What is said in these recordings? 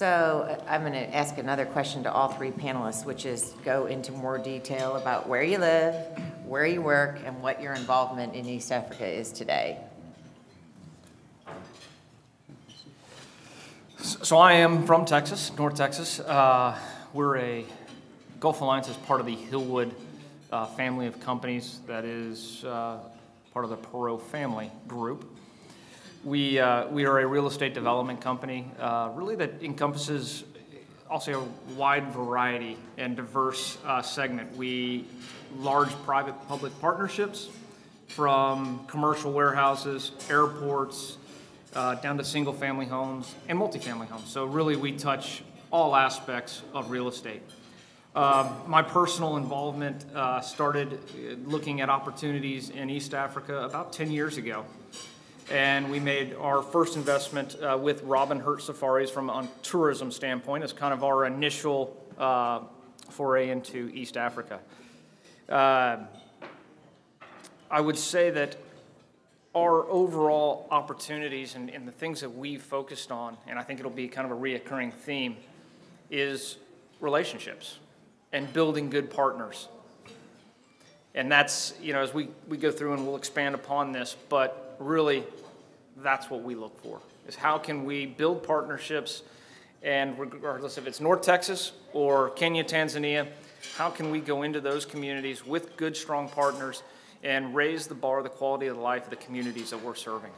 So I'm going to ask another question to all three panelists, which is go into more detail about where you live, where you work, and what your involvement in East Africa is today. So I am from Texas, North Texas. We're a Gulf Alliance is part of the Hillwood family of companies that is part of the Perot family group. We are a real estate development company, really that encompasses, I'll say, a wide variety and diverse segment. We large private-public partnerships, from commercial warehouses, airports, down to single-family homes and multifamily homes. So really, we touch all aspects of real estate. My personal involvement started looking at opportunities in East Africa about 10 years ago. And we made our first investment with Robin Hurt Safaris from a tourism standpoint as kind of our initial foray into East Africa. I would say that our overall opportunities and the things that we focused on, and I think it'll be kind of a reoccurring theme, is relationships and building good partners. And that's, you know, as we go through and we'll expand upon this, but really that's what we look for, is how can we build partnerships, and regardless if it's North Texas or Kenya, Tanzania, how can we go into those communities with good, strong partners and raise the bar, the quality of life of the communities that we're serving.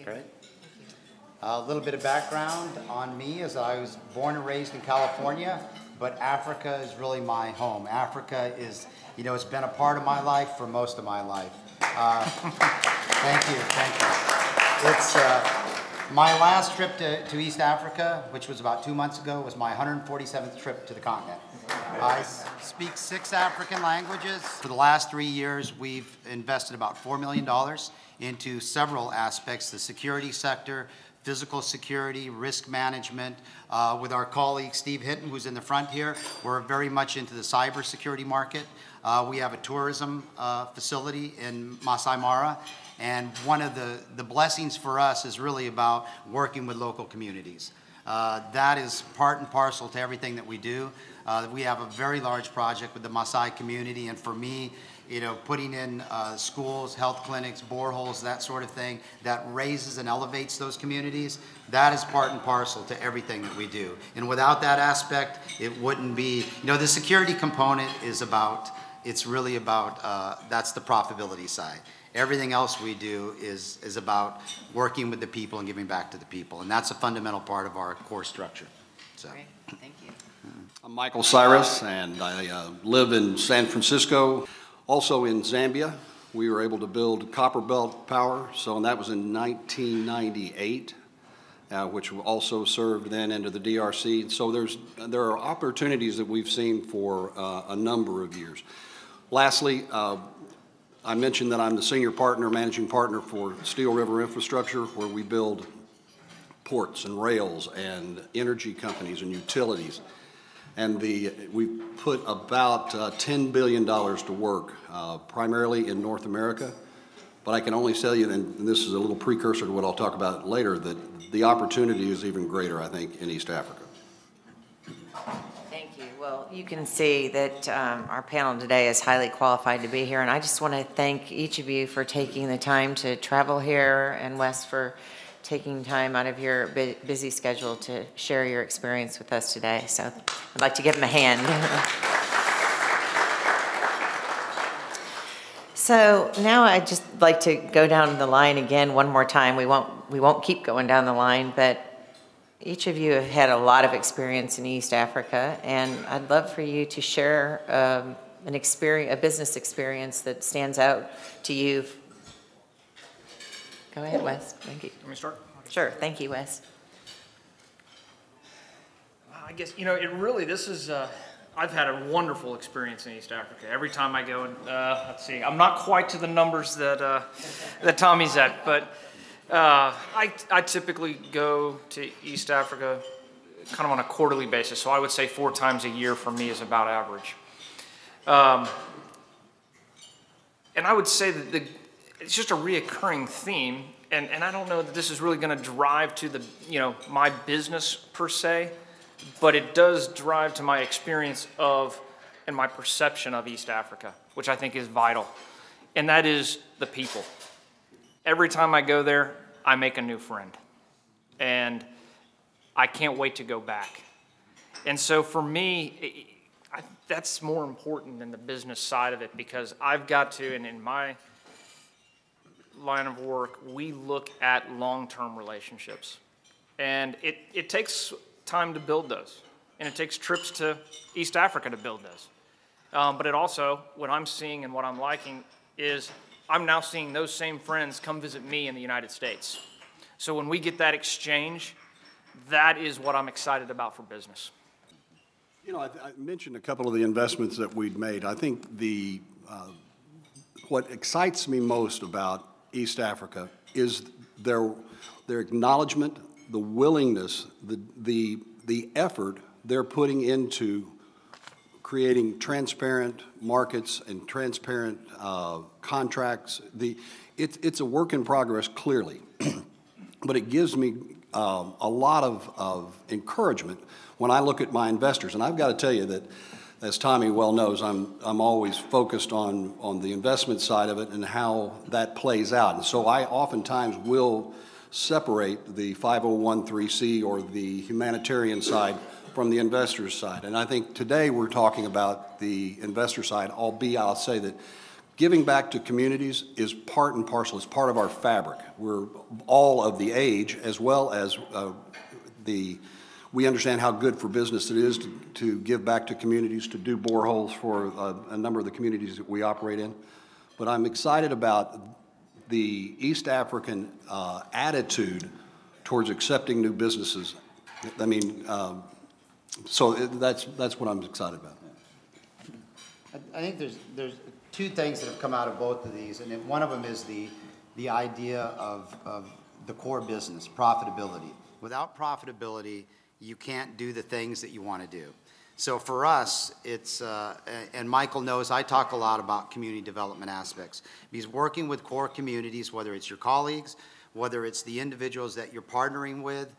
Great. A little bit of background on me, as I was born and raised in California, but Africa is really my home. Africa is, you know, it's been a part of my life for most of my life. Thank you. It's my last trip to East Africa, which was about 2 months ago, was my 147th trip to the continent. I speak 6 African languages. For the last 3 years, we've invested about $4 million into several aspects: the security sector, physical security, risk management. With our colleague Steve Hinton, who's in the front here, we're very much into the cybersecurity market. We have a tourism facility in Masai Mara, and one of the blessings for us is really about working with local communities. That is part and parcel to everything that we do. We have a very large project with the Maasai community, and for me, you know, putting in schools, health clinics, boreholes, that sort of thing, that raises and elevates those communities, that is part and parcel to everything that we do. And without that aspect, it wouldn't be, you know, the security component is about, it's really about, that's the profitability side. Everything else we do is about working with the people and giving back to the people, and that's a fundamental part of our core structure. So. Great, thank you. I'm Michael Cyrus, and I live in San Francisco. Also in Zambia, we were able to build copper belt power, and that was in 1998, which also served then into the DRC. So there are opportunities that we've seen for a number of years. Lastly, I mentioned that I'm the senior partner, managing partner for Steel River Infrastructure, where we build ports and rails and energy companies and utilities. And we put about $10 billion to work, primarily in North America. But I can only tell you, and this is a little precursor to what I'll talk about later, that the opportunity is even greater, I think, in East Africa. Thank you. Well, you can see that our panel today is highly qualified to be here, and I just want to thank each of you for taking the time to travel here, and Wes for taking time out of your busy schedule to share your experience with us today. So I'd like to give him a hand. So now I'd just like to go down the line again one more time. We won't keep going down the line, but each of you have had a lot of experience in East Africa, and I'd love for you to share a business experience that stands out to you. Go ahead, Wes. Thank you. Let me start? Sure. Thank you, Wes. I guess, you know, this is, I've had a wonderful experience in East Africa. Every time I go, and let's see, I'm not quite to the numbers that Tommy's at, but I typically go to East Africa kind of on a quarterly basis. So I would say 4 times a year for me is about average. And I would say that it's just a reoccurring theme, and I don't know that this is really going to drive to the, my business per se, but it does drive to my experience of and my perception of East Africa, which I think is vital, and that is the people. Every time I go there, I make a new friend, and I can't wait to go back. And so for me, that's more important than the business side of it, because I've got to, and in my line of work, we look at long-term relationships. And it takes time to build those. And it takes trips to East Africa to build those. But it also, what I'm seeing and what I'm liking is I'm now seeing those same friends come visit me in the United States. So when we get that exchange, that is what I'm excited about for business. I mentioned a couple of the investments that we'd made. I think what excites me most about East Africa is their acknowledgement, the willingness, the effort they're putting into creating transparent markets and transparent contracts. It's a work in progress, clearly, but it gives me a lot of encouragement when I look at my investors. And I've got to tell you that, as Tommy well knows, I'm always focused on the investment side of it and how that plays out. And so I oftentimes will separate the 501(c) or the humanitarian side from the investor's side. And I think today we're talking about the investor side, albeit I'll say that giving back to communities is part and parcel. It's part of our fabric. We're all of the age, as well as we understand how good for business it is to give back to communities, to do boreholes for a number of the communities that we operate in. But I'm excited about the East African attitude towards accepting new businesses. I mean, so that's what I'm excited about. I think there's two things that have come out of both of these, and one of them is the idea of the core business, profitability. Without profitability, you can't do the things that you want to do. So for us, it's, and Michael knows I talk a lot about community development aspects. Because working with core communities, whether it's your colleagues, whether it's the individuals that you're partnering with,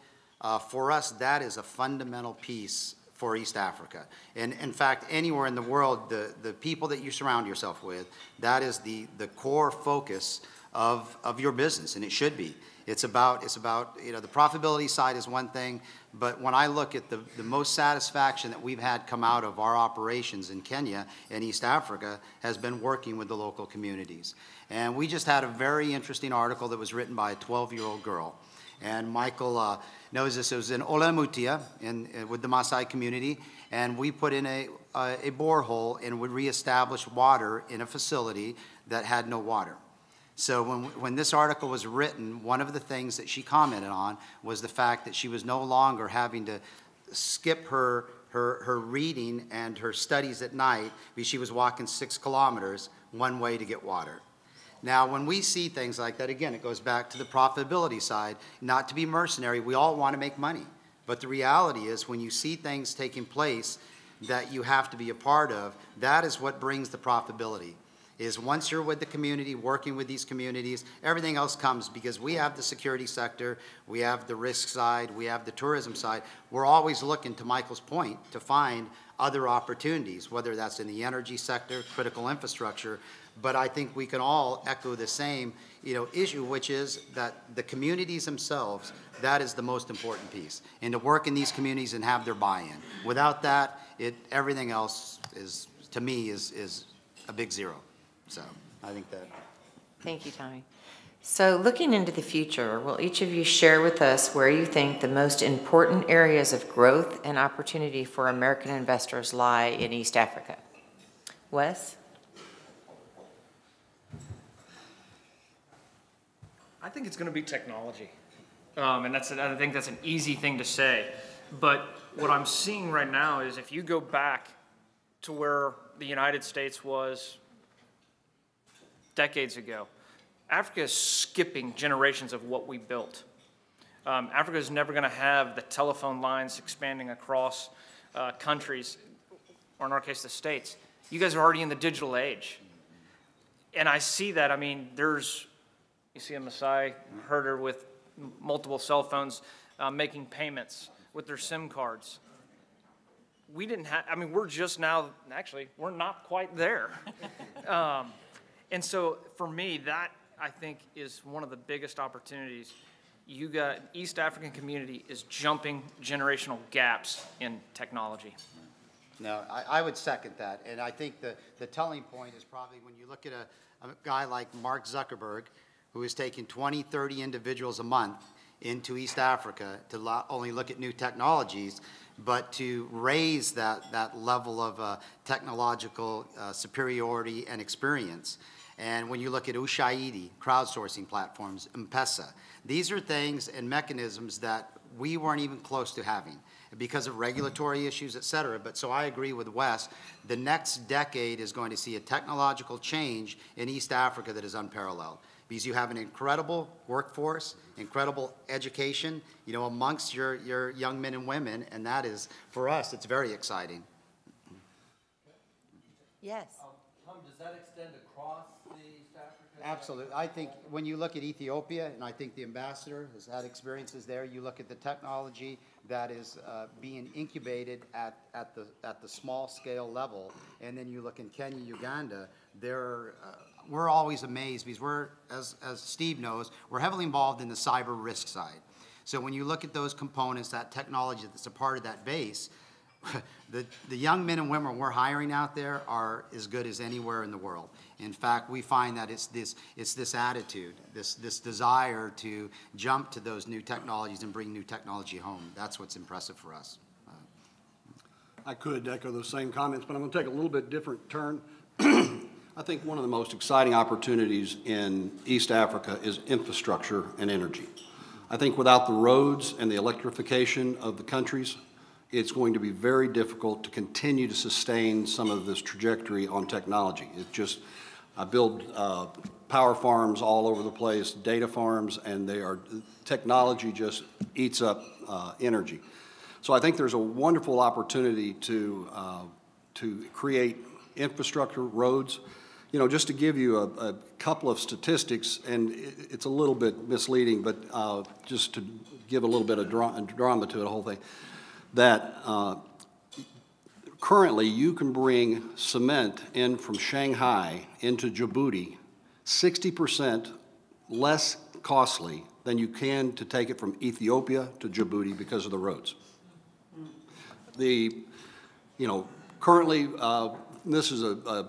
for us, that is a fundamental piece for East Africa. And in fact, anywhere in the world, the people that you surround yourself with, that is the core focus of your business, and it should be. It's about, the profitability side is one thing, but when I look at the most satisfaction that we've had come out of our operations in Kenya and East Africa has been working with the local communities. And we just had a very interesting article that was written by a 12-year-old girl. And Michael knows this. It was in Olamutia with the Maasai community, and we put in a borehole and would reestablish water in a facility that had no water. So when this article was written, one of the things that she commented on was the fact that she was no longer having to skip her reading and her studies at night because she was walking 6 kilometers one way to get water. Now, when we see things like that, again, it goes back to the profitability side. Not to be mercenary, we all want to make money. But the reality is when you see things taking place that you have to be a part of, that is what brings the profitability. Is once you're with the community, working with these communities, everything else comes because we have the security sector, we have the risk side, we have the tourism side. We're always looking, to Michael's point, to find other opportunities, whether that's in the energy sector, critical infrastructure. But I think we can all echo the same issue, which is that the communities themselves, that is the most important piece. And to work in these communities and have their buy-in. Without that, everything else is, to me, is a big zero. So I think that. Thank you, Tommy. So looking into the future, will each of you share with us where you think the most important areas of growth and opportunity for American investors lie in East Africa? Wes? I think it's going to be technology. And I think that's an easy thing to say. But what I'm seeing right now is if you go back to where the United States was decades ago, Africa is skipping generations of what we built. Africa is never going to have the telephone lines expanding across countries, or in our case, the states. You guys are already in the digital age. And I see that. I mean, there's You see a Maasai herder with multiple cell phones making payments with their SIM cards. We didn't have, I mean, we're just now, actually, we're not quite there. And so for me, that I think is one of the biggest opportunities. You got, East African community is jumping generational gaps in technology. No, I would second that. And I think the telling point is probably when you look at a guy like Mark Zuckerberg, who is taking 20, 30 individuals a month into East Africa to not only look at new technologies, but to raise that level of technological superiority and experience. And when you look at Ushahidi, crowdsourcing platforms, M-Pesa, these are things and mechanisms that we weren't even close to having because of regulatory issues, et cetera. But so I agree with Wes, the next decade is going to see a technological change in East Africa that is unparalleled. Because you have an incredible workforce, incredible education, you know, amongst your young men and women, and that is, for us, it's very exciting. Yes. Tom, does that extend across the East Africa? Absolutely. I think when you look at Ethiopia, and I think the ambassador has had experiences there, you look at the technology that is being incubated at the small scale level, and then you look in Kenya, Uganda, we're always amazed because we're, as Steve knows, we're heavily involved in the cyber risk side. So when you look at those components, that technology that's a part of that base, the young men and women we're hiring out there are as good as anywhere in the world. In fact, we find that it's this attitude, this desire to jump to those new technologies and bring new technology home. That's what's impressive for us. I could echo those same comments, but I'm going to take a little bit different turn. I think one of the most exciting opportunities in East Africa is infrastructure and energy. I think without the roads and the electrification of the countries, it's going to be very difficult to continue to sustain some of this trajectory on technology. It just, I build power farms all over the place, data farms, and technology just eats up energy. So I think there's a wonderful opportunity to create infrastructure, roads. You know, just to give you a couple of statistics, and it's a little bit misleading, but just to give a little bit of drama to the whole thing, that currently you can bring cement in from Shanghai into Djibouti 60% less costly than you can to take it from Ethiopia to Djibouti because of the roads. Currently, this is a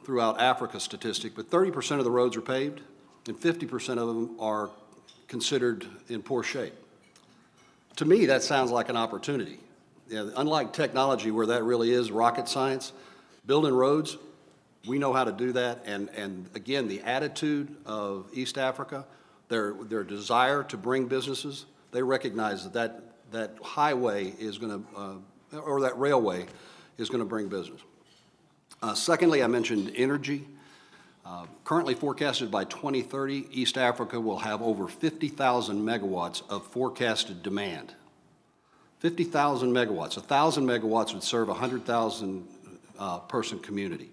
throughout Africa statistic, but 30% of the roads are paved and 50% of them are considered in poor shape. To me, that sounds like an opportunity. Yeah, unlike technology where that really is rocket science, building roads, we know how to do that. And again, the attitude of East Africa, their desire to bring businesses, they recognize that highway is going to, or that railway is going to bring business. Secondly, I mentioned energy. Currently forecasted by 2030, East Africa will have over 50,000 megawatts of forecasted demand. 50,000 megawatts. 1,000 megawatts would serve a 100,000 person community.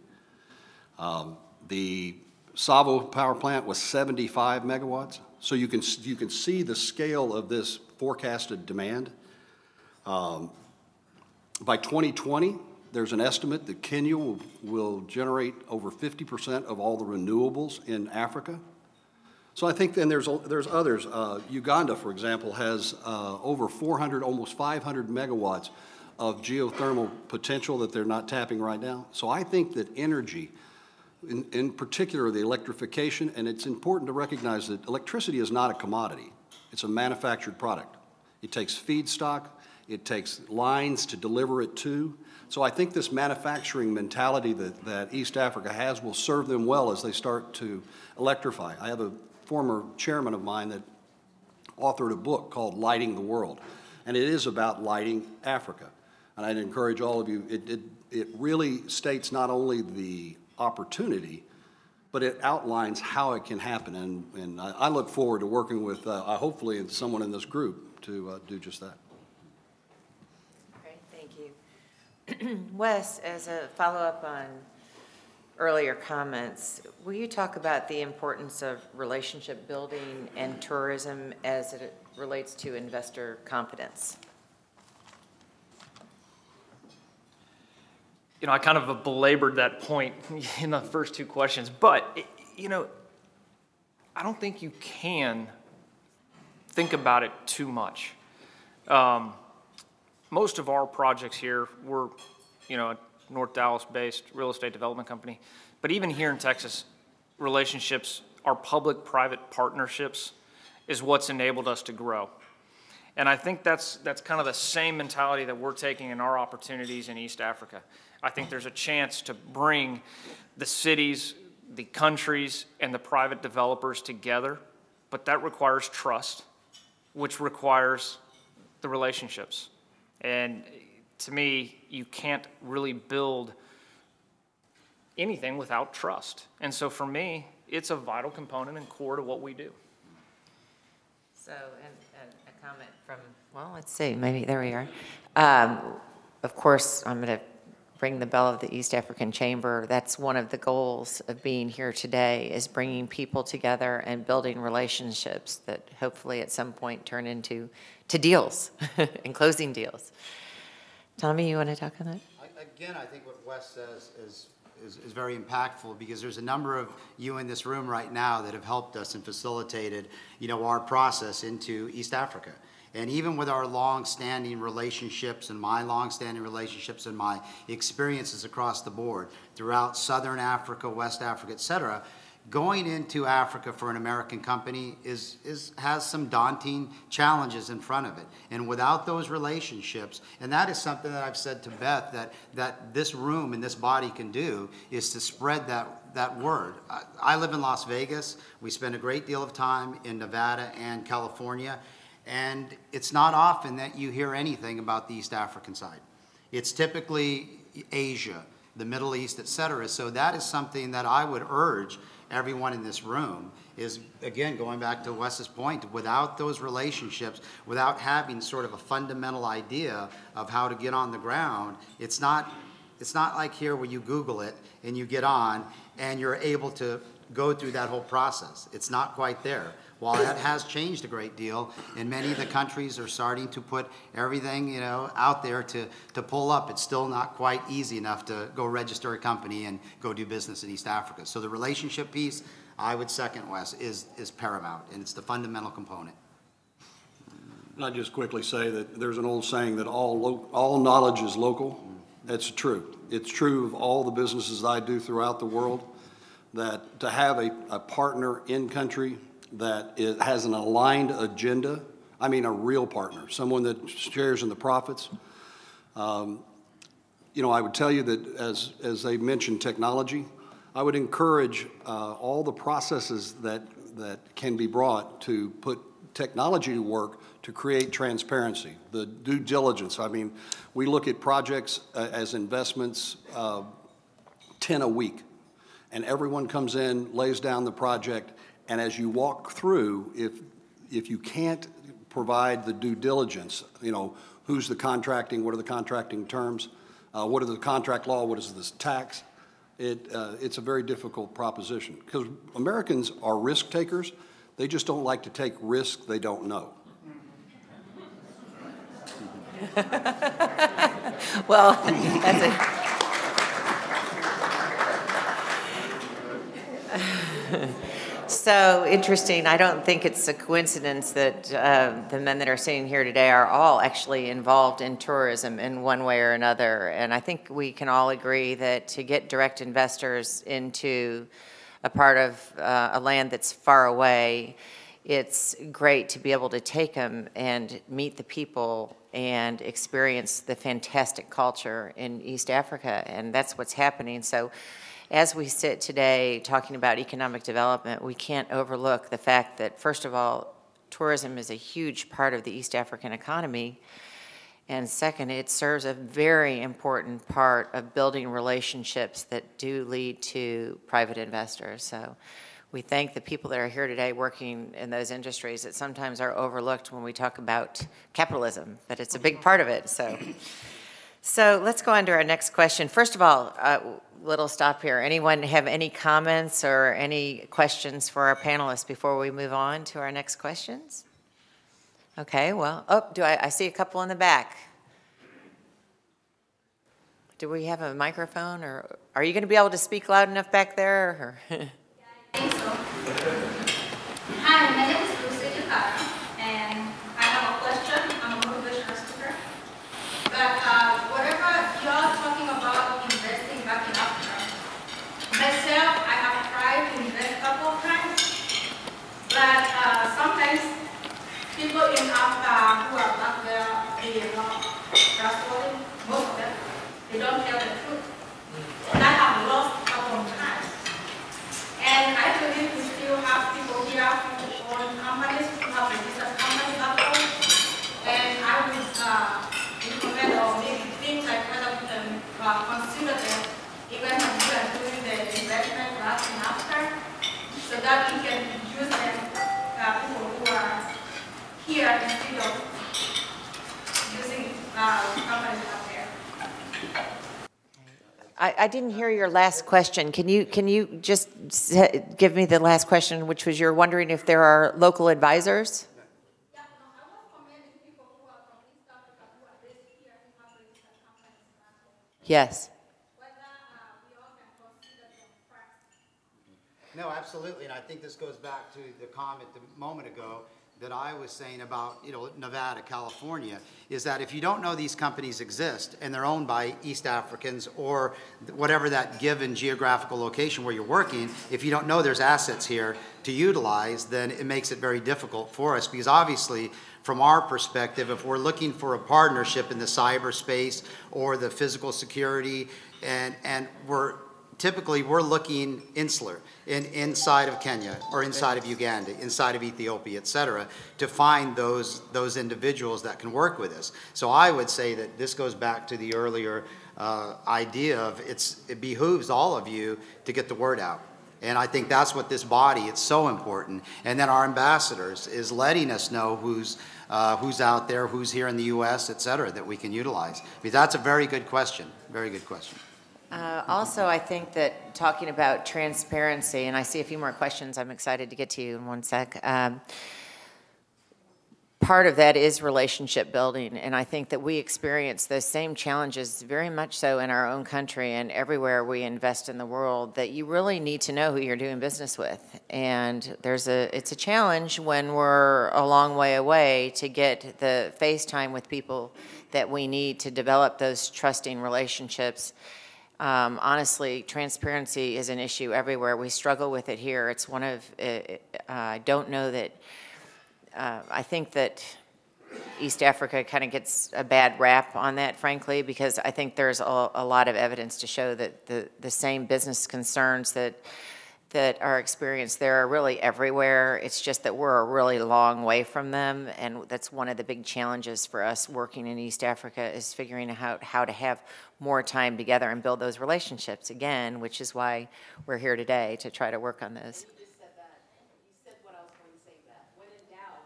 The Savo power plant was 75 megawatts. So you can see the scale of this forecasted demand. By 2020, there's an estimate that Kenya will generate over 50% of all the renewables in Africa. So I think then there's others. Uganda, for example, has over 400, almost 500 megawatts of geothermal potential that they're not tapping right now. So I think that energy, in particular the electrification, and it's important to recognize that electricity is not a commodity. It's a manufactured product. It takes feedstock. It takes lines to deliver it to. So I think this manufacturing mentality that East Africa has will serve them well as they start to electrify. I have a former chairman of mine that authored a book called Lighting the World, and it is about lighting Africa. And I'd encourage all of you, it really states not only the opportunity, but it outlines how it can happen. And I look forward to working with, hopefully, someone in this group to do just that. Great, thank you. Wes, as a follow-up on earlier comments, will you talk about the importance of relationship building and tourism as it relates to investor confidence? You know, I kind of belabored that point in the first two questions, but, you know, I don't think you can think about it too much. Most of our projects here, we're, you know, a North Dallas-based real estate development company, but even here in Texas, relationships, our public-private partnerships is what's enabled us to grow. And I think that's kind of the same mentality that we're taking in our opportunities in East Africa. I think there's a chance to bring the cities, the countries, and the private developers together, but that requires trust, which requires the relationships. And to me, you can't really build anything without trust. And so for me, it's a vital component and core to what we do. So, and a comment from, well, let's see, maybe, there we are. Of course, I'm going to ring the bell of the East African Chamber. That's one of the goals of being here today, is bringing people together and building relationships that hopefully at some point turn into deals and closing deals. Tommy, you want to talk on that? Again, I think what Wes says is very impactful, because there's a number of you in this room right now that have helped us and facilitated, you know, our process into East Africa. And even with our long-standing relationships and my long-standing relationships and my experiences across the board throughout Southern Africa, West Africa, et cetera, going into Africa for an American company has some daunting challenges in front of it. And without those relationships, and that is something that I've said to Beth that this room and this body can do, is to spread that word. I live in Las Vegas. We spend a great deal of time in Nevada and California. And it's not often that you hear anything about the East African side. It's typically Asia, the Middle East, et cetera. So that is something that I would urge everyone in this room, is, again, going back to Wes's point, without those relationships, without having sort of a fundamental idea of how to get on the ground, it's not like here where you Google it and you get on and you're able to go through that whole process. It's not quite there. While that has changed a great deal, and many of the countries are starting to put everything, you know, out there to pull up, it's still not quite easy enough to go register a company and go do business in East Africa. So the relationship piece, I would second Wes, is paramount, and it's the fundamental component. And I'd just quickly say that there's an old saying that all knowledge is local. That's true. It's true of all the businesses that I do throughout the world, that to have a partner in country that has an aligned agenda, I mean a real partner, someone that shares in the profits. You know, I would tell you that as they mentioned technology, I would encourage all the processes that can be brought to put technology to work to create transparency, the due diligence. I mean, we look at projects as investments, 10 a week, and everyone comes in, lays down the project, and as you walk through, if you can't provide the due diligence, you know, who's the contracting, what are the contracting terms, what are the contract law, what is this tax, it's a very difficult proposition, because Americans are risk takers. They just don't like to take risks they don't know. Well, that's it. So interesting. I don't think it's a coincidence that the men that are sitting here today are all actually involved in tourism in one way or another. And I think we can all agree that to get direct investors into a part of a land that's far away, it's great to be able to take them and meet the people and experience the fantastic culture in East Africa. And that's what's happening. So as we sit today talking about economic development, we can't overlook the fact that, first of all, tourism is a huge part of the East African economy. And second, it serves a very important part of building relationships that do lead to private investors. So we thank the people that are here today working in those industries that sometimes are overlooked when we talk about capitalism, but it's a big part of it. So So let's go on to our next question. First of all, little stop here. Anyone have any comments or any questions for our panelists before we move on to our next questions? Okay, well, I see a couple in the back. Do we have a microphone, or are you going to be able to speak loud enough back there? Or Yeah, I think so. Hi, my name is Lucy Jakara, and I have a question. I'm a motivational speaker. But whatever you're talking about investing back in Africa, myself, I have tried to invest a couple of times, but sometimes people in Africa who are back there, they are not trustworthy, most of them. They don't tell the truth. And I have lost a couple of times. And I believe we still have people here who own companies, who have registered companies back home. And I would recommend or maybe think like whether we can consider them even when we are doing the investment back in Africa, so that we can use them, people who are here instead of using companies out there. I didn't hear your last question. Can you just give me the last question, which was you're wondering if there are local advisors? Yeah, no, I was commending people who are from East Africa who are based here who have registered companies back home. Yes. Whether we all can consider them first. No, absolutely, and I think this goes back to the comment a moment ago that I was saying about, Nevada, California, is that if you don't know these companies exist and they're owned by East Africans or whatever that given geographical location where you're working, if you don't know there's assets here to utilize, then it makes it very difficult for us, because obviously from our perspective, if we're looking for a partnership in the cyberspace or the physical security, and typically we're looking insular, inside of Kenya or inside of Uganda, inside of Ethiopia, et cetera, to find those individuals that can work with us. So I would say that this goes back to the earlier idea of it behooves all of you to get the word out. And I think that's what this body, it's so important. And then our ambassadors is letting us know who's out there, who's here in the U.S., et cetera, that we can utilize. I mean, that's a very good question, very good question. Also, I think that talking about transparency, and I see a few more questions I'm excited to get to you in one sec. Part of that is relationship building, and I think that we experience those same challenges very much so in our own country and everywhere we invest in the world, that you really need to know who you're doing business with. And it's a challenge when we're a long way away to get the face time with people that we need to develop those trusting relationships. Honestly, transparency is an issue everywhere. We struggle with it here. It's one of, I don't know that, I think that East Africa kind of gets a bad rap on that, frankly, because I think there's a lot of evidence to show that the same business concerns that are experienced there are really everywhere. It's just that we're a really long way from them, and that's one of the big challenges for us working in East Africa, is figuring out how to have more time together and build those relationships again, which is why we're here today, to try to work on those. You just said that. You said what I was going to say, that when in doubt,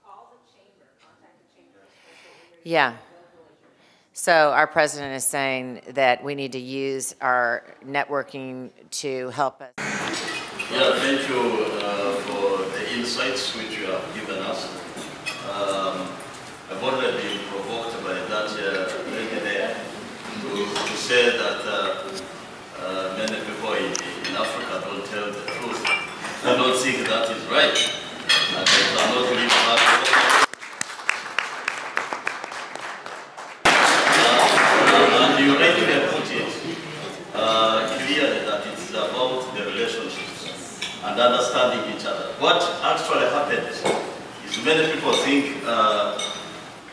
call the chamber, contact the chamber. Yeah. So our president is saying that we need to use our networking to help us. Yeah, thank you for the insights which you have given us. I've already been provoked by that lady there to say that many people in Africa don't tell the truth. I don't think that is right. I cannot live that. And you rightly put it clearly that it's about the relationships and understanding each other. What actually happens is many people think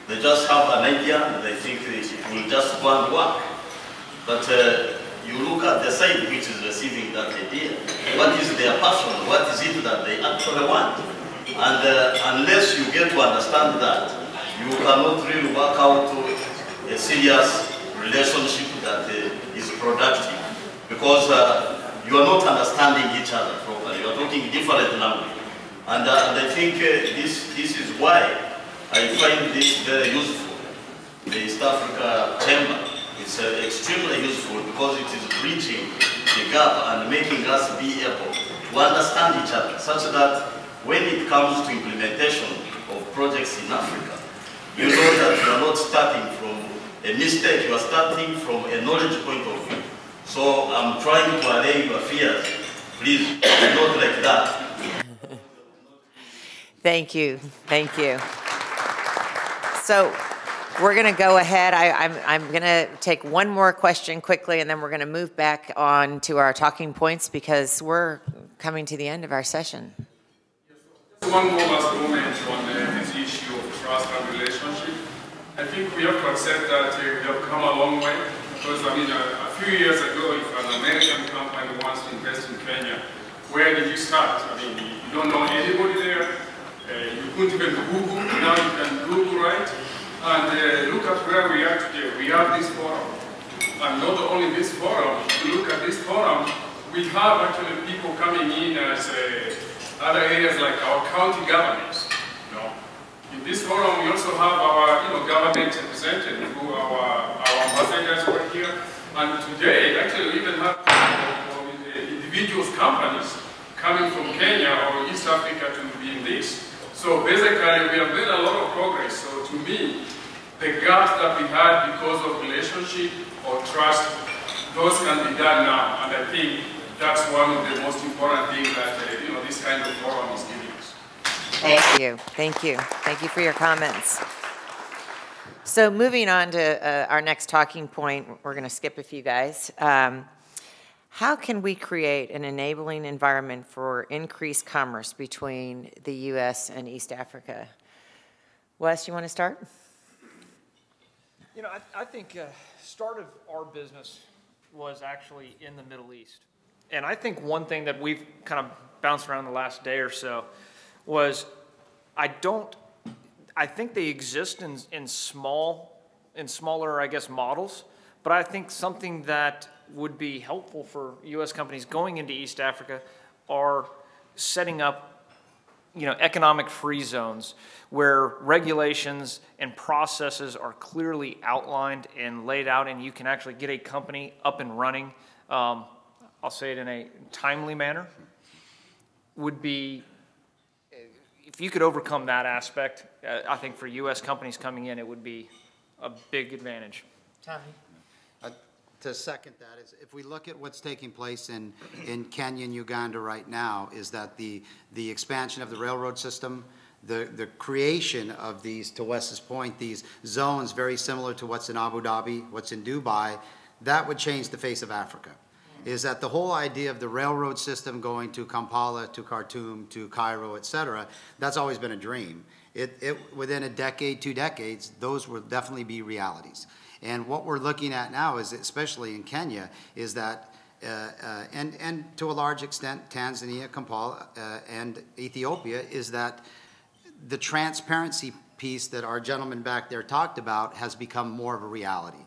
they just have an idea and they think it will just go and work. But you look at the side which is receiving that idea. What is their passion? What is it that they actually want? And unless you get to understand that, you cannot really work out a serious relationship that is productive, because you are not understanding each other properly. You are talking different language. And I think this is why I find this very useful, the East Africa Chamber. It's extremely useful because it is bridging the gap and making us be able to understand each other, such that when it comes to implementation of projects in Africa, you know that you are not starting from a mistake, you are starting from a knowledge point of view. So I'm trying to allay your fears. Please, not like that. Thank you. Thank you. So we're going to go ahead. I'm going to take one more question quickly, and then we're going to move back on to our talking points because we're coming to the end of our session. One more last comment on this issue of trust and relationship. I think we have to accept that we have come a long way. Because, I mean, a few years ago, if an American company wants to invest in Kenya, where did you start? I mean, you don't know anybody there. You couldn't even Google. Now you can Google, right? And look at where we are today. We have this forum. And not only this forum, if you look at this forum, we have actually people coming in as other areas like our county governments. You know? In this forum, we also have our government represented through our ambassadors over here. And today, actually, we even have individuals, companies coming from Kenya or East Africa to be in this. So basically, we have made a lot of progress. So to me, the gaps that we had because of relationship or trust, those can be done now. And I think that's one of the most important things that this kind of forum is giving us. Thank you. Thank you. Thank you for your comments. So moving on to our next talking point, we're going to skip a few guys. How can we create an enabling environment for increased commerce between the U.S. and East Africa? Wes, you want to start? You know, I think start of our business was actually in the Middle East. And I think one thing that we've kind of bounced around the last day or so was I think they exist in smaller, I guess, models, but I think something that would be helpful for U.S. companies going into East Africa are setting up, economic free zones where regulations and processes are clearly outlined and laid out, and you can actually get a company up and running. I'll say it in a timely manner. Would be, if you could overcome that aspect, I think for U.S. companies coming in, it would be a big advantage. Tommy? To second that, is if we look at what's taking place in Kenya and Uganda right now, is that the expansion of the railroad system, the creation of these, to Wes's point, these zones very similar to what's in Abu Dhabi, what's in Dubai, that would change the face of Africa. Is that the whole idea of the railroad system going to Kampala, to Khartoum, to Cairo, etc., that's always been a dream. Within a decade, 2 decades, those will definitely be realities. And what we're looking at now is, especially in Kenya, is that, and to a large extent, Tanzania, Kampala, and Ethiopia, is that the transparency piece that our gentleman back there talked about has become more of a reality.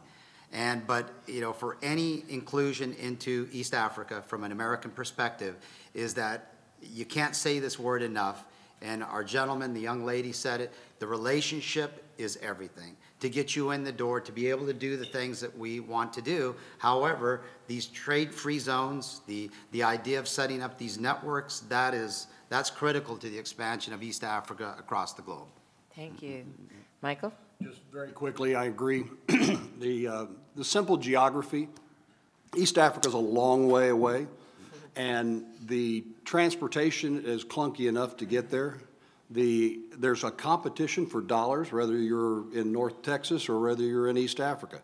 But for any inclusion into East Africa from an American perspective, is that you can't say this word enough. And our gentleman, the young lady said it, the relationship is everything. To get you in the door, to be able to do the things that we want to do. However, these trade-free zones, the idea of setting up these networks, that's critical to the expansion of East Africa across the globe. Thank you. Michael? Just very quickly, I agree. The simple geography, East Africa is a long way away, and the transportation is clunky enough to get there. There's a competition for dollars, whether you're in North Texas or whether you're in East Africa.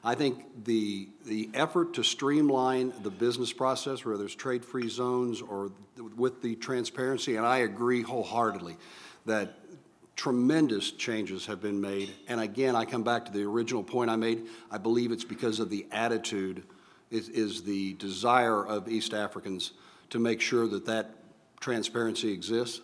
I think the effort to streamline the business process, where there's trade-free zones or with the transparency, and I agree wholeheartedly that tremendous changes have been made. And again, I come back to the original point I made. I believe it's because of the attitude, is the desire of East Africans to make sure that that transparency exists.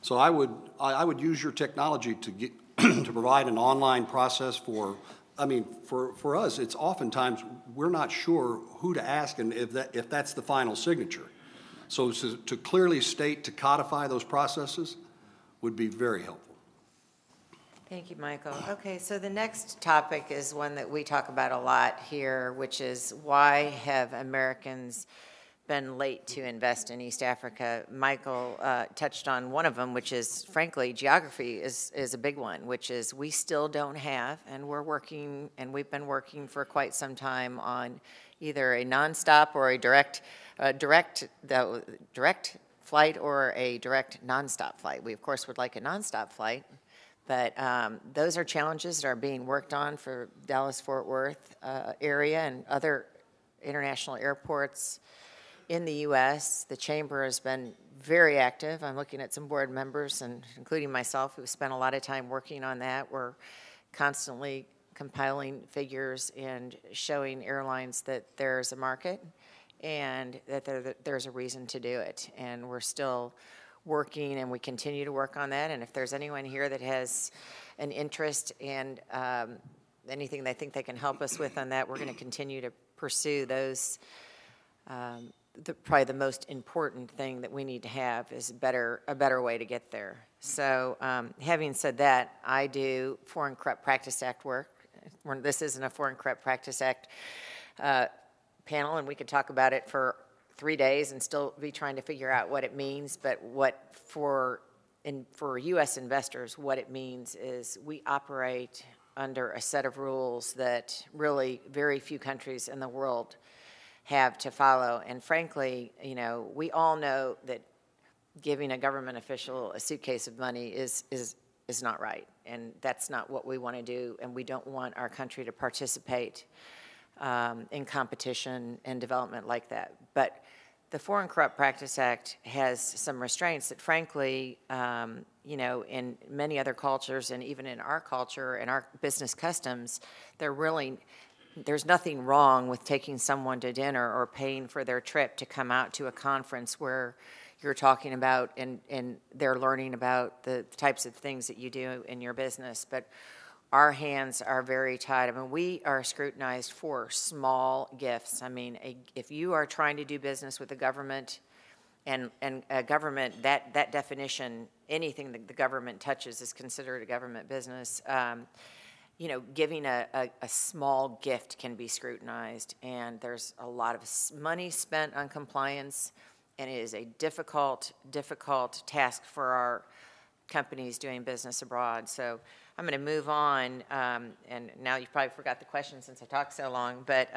So I would use your technology to get to provide an online process for. I mean, for us, it's oftentimes we're not sure who to ask and if that's the final signature. So to clearly state, to codify those processes would be very helpful. Thank you, Michael. Okay, so the next topic is one that we talk about a lot here, which is why have Americans been late to invest in East Africa? Michael touched on one of them, which is, frankly, geography is a big one, which is we still don't have, and we're working, and we've been working for quite some time on either a nonstop or a direct flight or a direct nonstop flight. We, of course, would like a nonstop flight, but those are challenges that are being worked on for Dallas-Fort Worth area and other international airports in the U.S. The Chamber has been very active. I'm looking at some board members, and including myself, who spent a lot of time working on that. We're constantly compiling figures and showing airlines that there's a market and that there's a reason to do it. And we're still working, and we continue to work on that. And if there's anyone here that has an interest and anything they think they can help us with on that, we're going to continue to pursue those. Probably the most important thing that we need to have is a better way to get there. So having said that, I do Foreign Corrupt Practice Act work. This isn't a Foreign Corrupt Practice Act panel, and we could talk about it for 3 days and still be trying to figure out what it means. But what for U.S. investors, what it means is we operate under a set of rules that really very few countries in the world have to follow. And frankly, you know, we all know that giving a government official a suitcase of money is not right, and that's not what we want to do, and we don't want our country to participate in competition and development like that. But the Foreign Corrupt Practice Act has some restraints that frankly, you know, in many other cultures and even in our culture and our business customs, there's nothing wrong with taking someone to dinner or paying for their trip to come out to a conference where you're talking about and they're learning about the types of things that you do in your business. But our hands are very tight. I mean, we are scrutinized for small gifts. I mean, if you are trying to do business with the government and a government, that definition, anything that the government touches is considered a government business. You know, giving a small gift can be scrutinized, and there's a lot of money spent on compliance, and it is a difficult task for our companies doing business abroad. So I'm going to move on, and now you probably forgot the question since I talked so long, but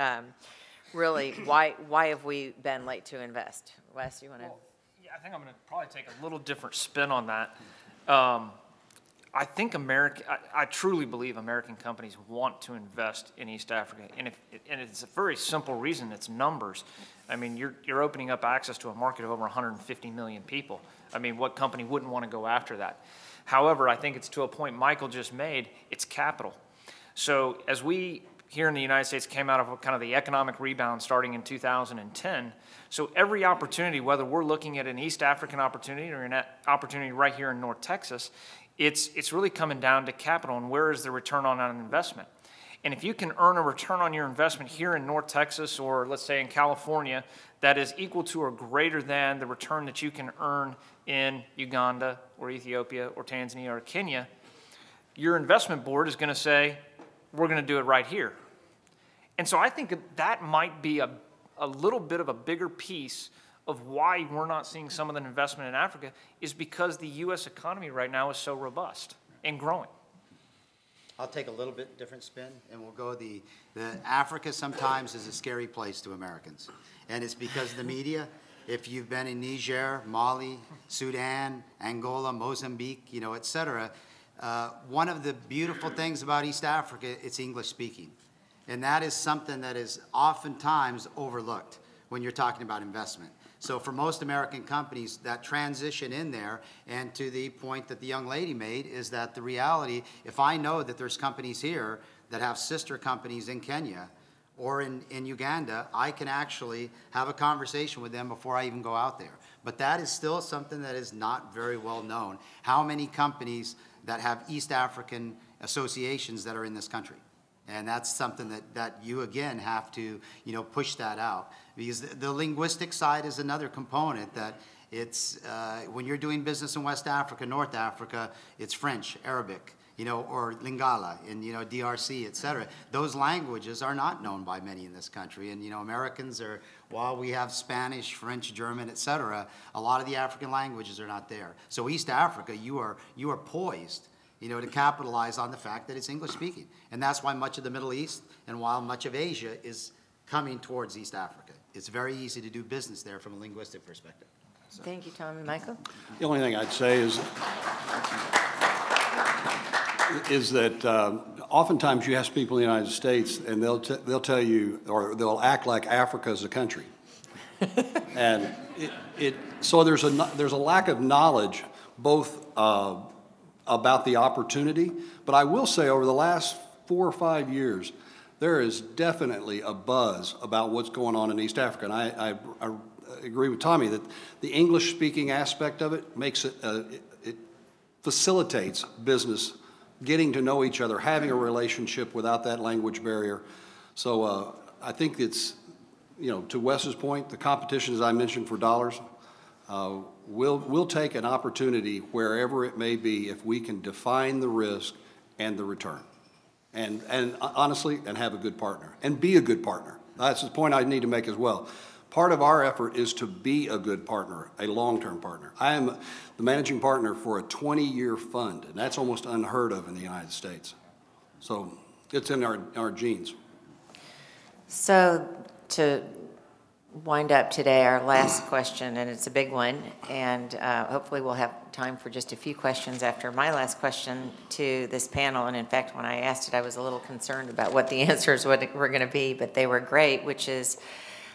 really, why have we been late to invest? Wes, you want to? Well, yeah, I think I'm going to probably take a little different spin on that. I think I truly believe American companies want to invest in East Africa, and it's a very simple reason. It's numbers. I mean, you're opening up access to a market of over 150 million people. I mean, what company wouldn't want to go after that? However, I think it's to a point Michael just made. It's capital. So as we here in the United States came out of kind of the economic rebound starting in 2010, so every opportunity, whether we're looking at an East African opportunity or an opportunity right here in North Texas, it's really coming down to capital and where is the return on an investment. And if you can earn a return on your investment here in North Texas or let's say in California that is equal to or greater than the return that you can earn in Uganda or Ethiopia or Tanzania or Kenya, your investment board is going to say, we're going to do it right here. And so I think that might be a little bit of a bigger piece of why we're not seeing some of the investment in Africa is because the U.S. economy right now is so robust and growing. I'll take a little bit different spin, and we'll go the Africa sometimes is a scary place to Americans, and it's because of the media. If you've been in Niger, Mali, Sudan, Angola, Mozambique, you know, et cetera, one of the beautiful things about East Africa, it's English speaking, and that is something that is oftentimes overlooked when you're talking about investment. So for most American companies, that transition in there, and to the point that the young lady made, is that the reality, if I know that there's companies here that have sister companies in Kenya or in Uganda, I can actually have a conversation with them before I even go out there. But that is still something that is not very well known. How many companies that have East African associations that are in this country? And that's something that you, again, have to, you know, push that out. Because the linguistic side is another component that it's, when you're doing business in West Africa, North Africa, it's French, Arabic. or Lingala in, DRC, et cetera. Those languages are not known by many in this country. And, Americans are, while we have Spanish, French, German, et cetera, a lot of the African languages are not there. So East Africa, you are poised, to capitalize on the fact that it's English speaking. And that's why much of the Middle East and while much of Asia is coming towards East Africa. It's very easy to do business there from a linguistic perspective. So. Thank you, Tommy. Michael? The only thing I'd say is that oftentimes you ask people in the United States and they'll tell you, or they'll act like Africa is a country. And so there's a lack of knowledge both about the opportunity, but I will say over the last 4 or 5 years, there is definitely a buzz about what's going on in East Africa. And I agree with Tommy that the English-speaking aspect of it makes it facilitates business, getting to know each other, having a relationship without that language barrier. So I think it's, to Wes's point, the competition, as I mentioned, for dollars, we'll take an opportunity wherever it may be if we can define the risk and the return. And honestly, and have a good partner, and be a good partner. That's the point I need to make as well. Part of our effort is to be a good partner, a long-term partner. I am the managing partner for a 20-year fund, and that's almost unheard of in the United States. So it's in our genes. So to wind up today, our last question, and it's a big one, and hopefully we'll have time for just a few questions after my last question to this panel. And in fact, when I asked it, I was a little concerned about what the answers were going to be, but they were great, which is,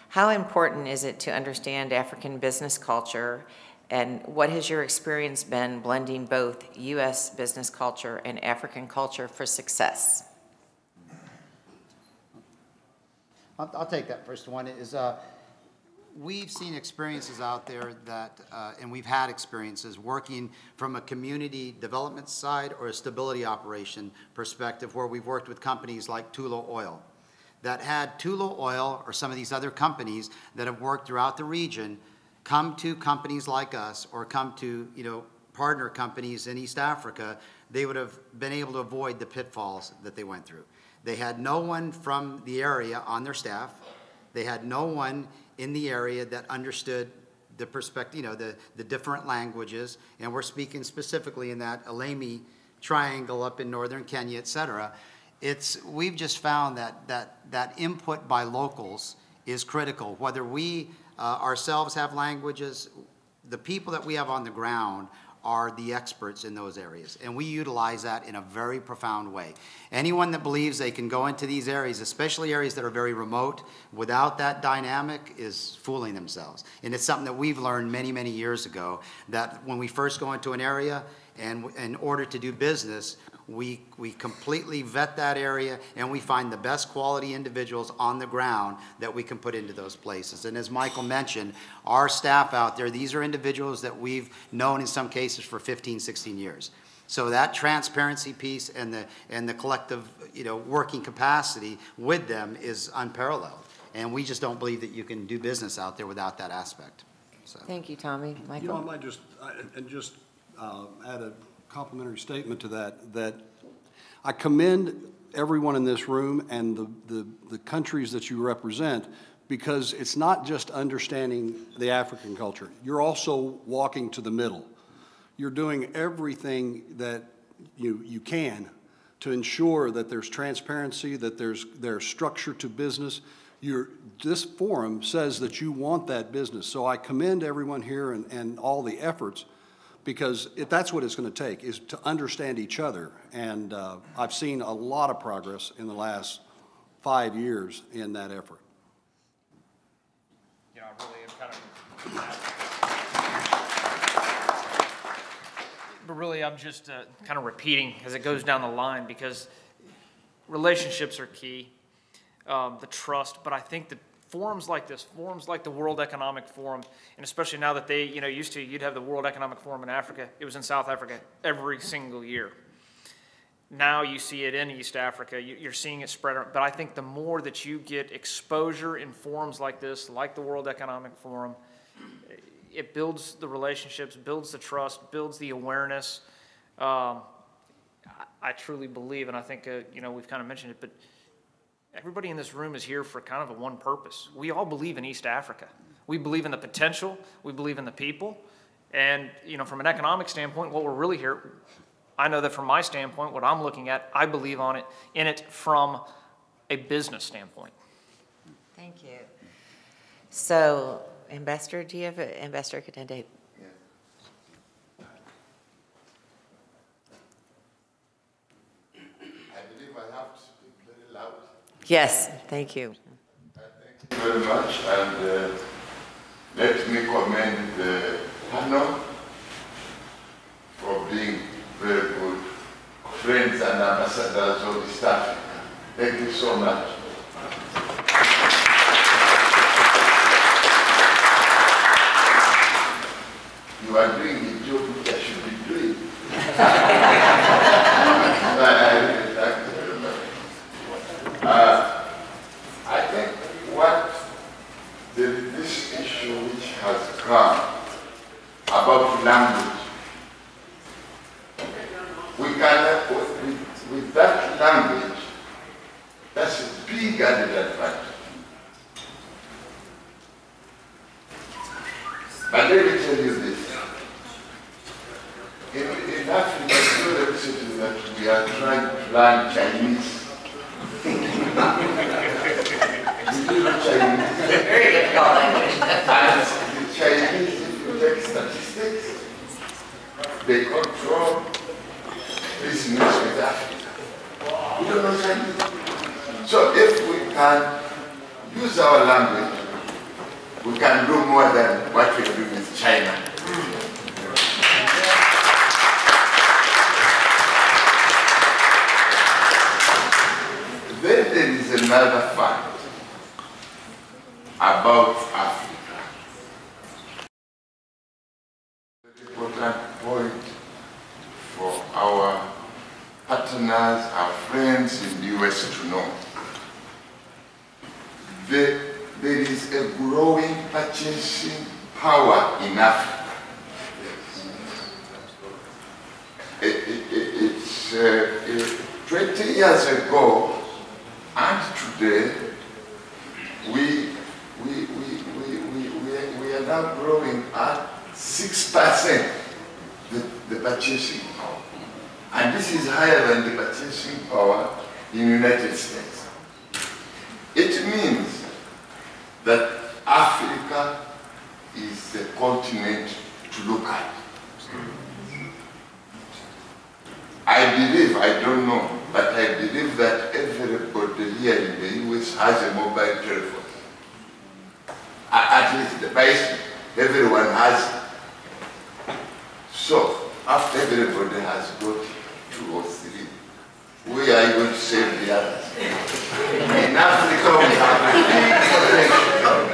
how important is it to understand African business culture, and what has your experience been blending both U.S. business culture and African culture for success? I'll take that first one. We've seen experiences out there that, and we've had experiences working from a community development side or a stability operation perspective, where we've worked with companies like Tullow Oil that had Tullow Oil or some of these other companies that have worked throughout the region come to companies like us, or come to partner companies in East Africa. They would have been able to avoid the pitfalls that they went through. They had no one from the area on their staff. They had no one in the area that understood the perspective, the different languages, and we're speaking specifically in that Alemi triangle up in northern Kenya, et cetera. We've just found that input by locals is critical. Whether we ourselves have languages, the people that we have on the ground are the experts in those areas, and we utilize that in a very profound way. Anyone that believes they can go into these areas, especially areas that are very remote, without that dynamic is fooling themselves. And it's something that we've learned many, many years ago, that when we first go into an area, and in order to do business, we completely vet that area, and we find the best quality individuals on the ground that we can put into those places. And as Michael mentioned, our staff out there, these are individuals that we've known in some cases for 15, 16 years. So that transparency piece and the collective working capacity with them is unparalleled. And we just don't believe that you can do business out there without that aspect. So. Thank you, Tommy. Michael? I might just add a complimentary statement to that I commend everyone in this room and the countries that you represent, because it's not just understanding the African culture. You're also walking to the middle. You're doing everything that you can to ensure that there's transparency, that there's structure to business. This forum says that you want that business. So I commend everyone here and all the efforts, because that's what it's going to take, is to understand each other. And I've seen a lot of progress in the last 5 years in that effort. I really am kind of, but really I'm just kind of repeating as it goes down the line, because relationships are key, the trust, but I think that forums like this, forums like the World Economic Forum, and especially now that they, you'd have the World Economic Forum in Africa. It was in South Africa every single year. Now you see it in East Africa. You're seeing it spread around. But I think the more that you get exposure in forums like this, like the World Economic Forum, it builds the relationships, builds the trust, builds the awareness. I truly believe, and I think, you know, we've kind of mentioned it, but everybody in this room is here for kind of a one purpose. We all believe in East Africa. We believe in the potential. We believe in the people. And, you know, from an economic standpoint, what we're really here, I know that from my standpoint, what I'm looking at, I believe in it from a business standpoint. Thank you. So, Ambassador, do you have Ambassador Katende? Yes, thank you. Thank you very much, and let me commend the panel for being very good friends and ambassadors of East Africa. Thank you so much. You are doing the job which I should be doing. I think what this issue which has come about language, we can, with that language, that's a big added advantage. But let me tell you this. In Africa, you know the research that we are trying to learn Chinese. Chinese. And the Chinese, if you take statistics, they control business with Africa. We don't know Chinese. So if we can use our language, we can do more than what we do with China. Then there is another fact about Africa. An important point for our partners, our friends in the US to know. There is a growing purchasing power in Africa. It's 20 years ago and today, we are now growing at 6%, the purchasing power. And this is higher than the purchasing power in the United States. It means that Africa is the continent to look at. I believe, I don't know, but I believe that everybody here in the US has a mobile telephone. At least the basic, everyone has it. So, after everybody has got 2 or 3, we are going to save the others. In Africa, we have a big potential.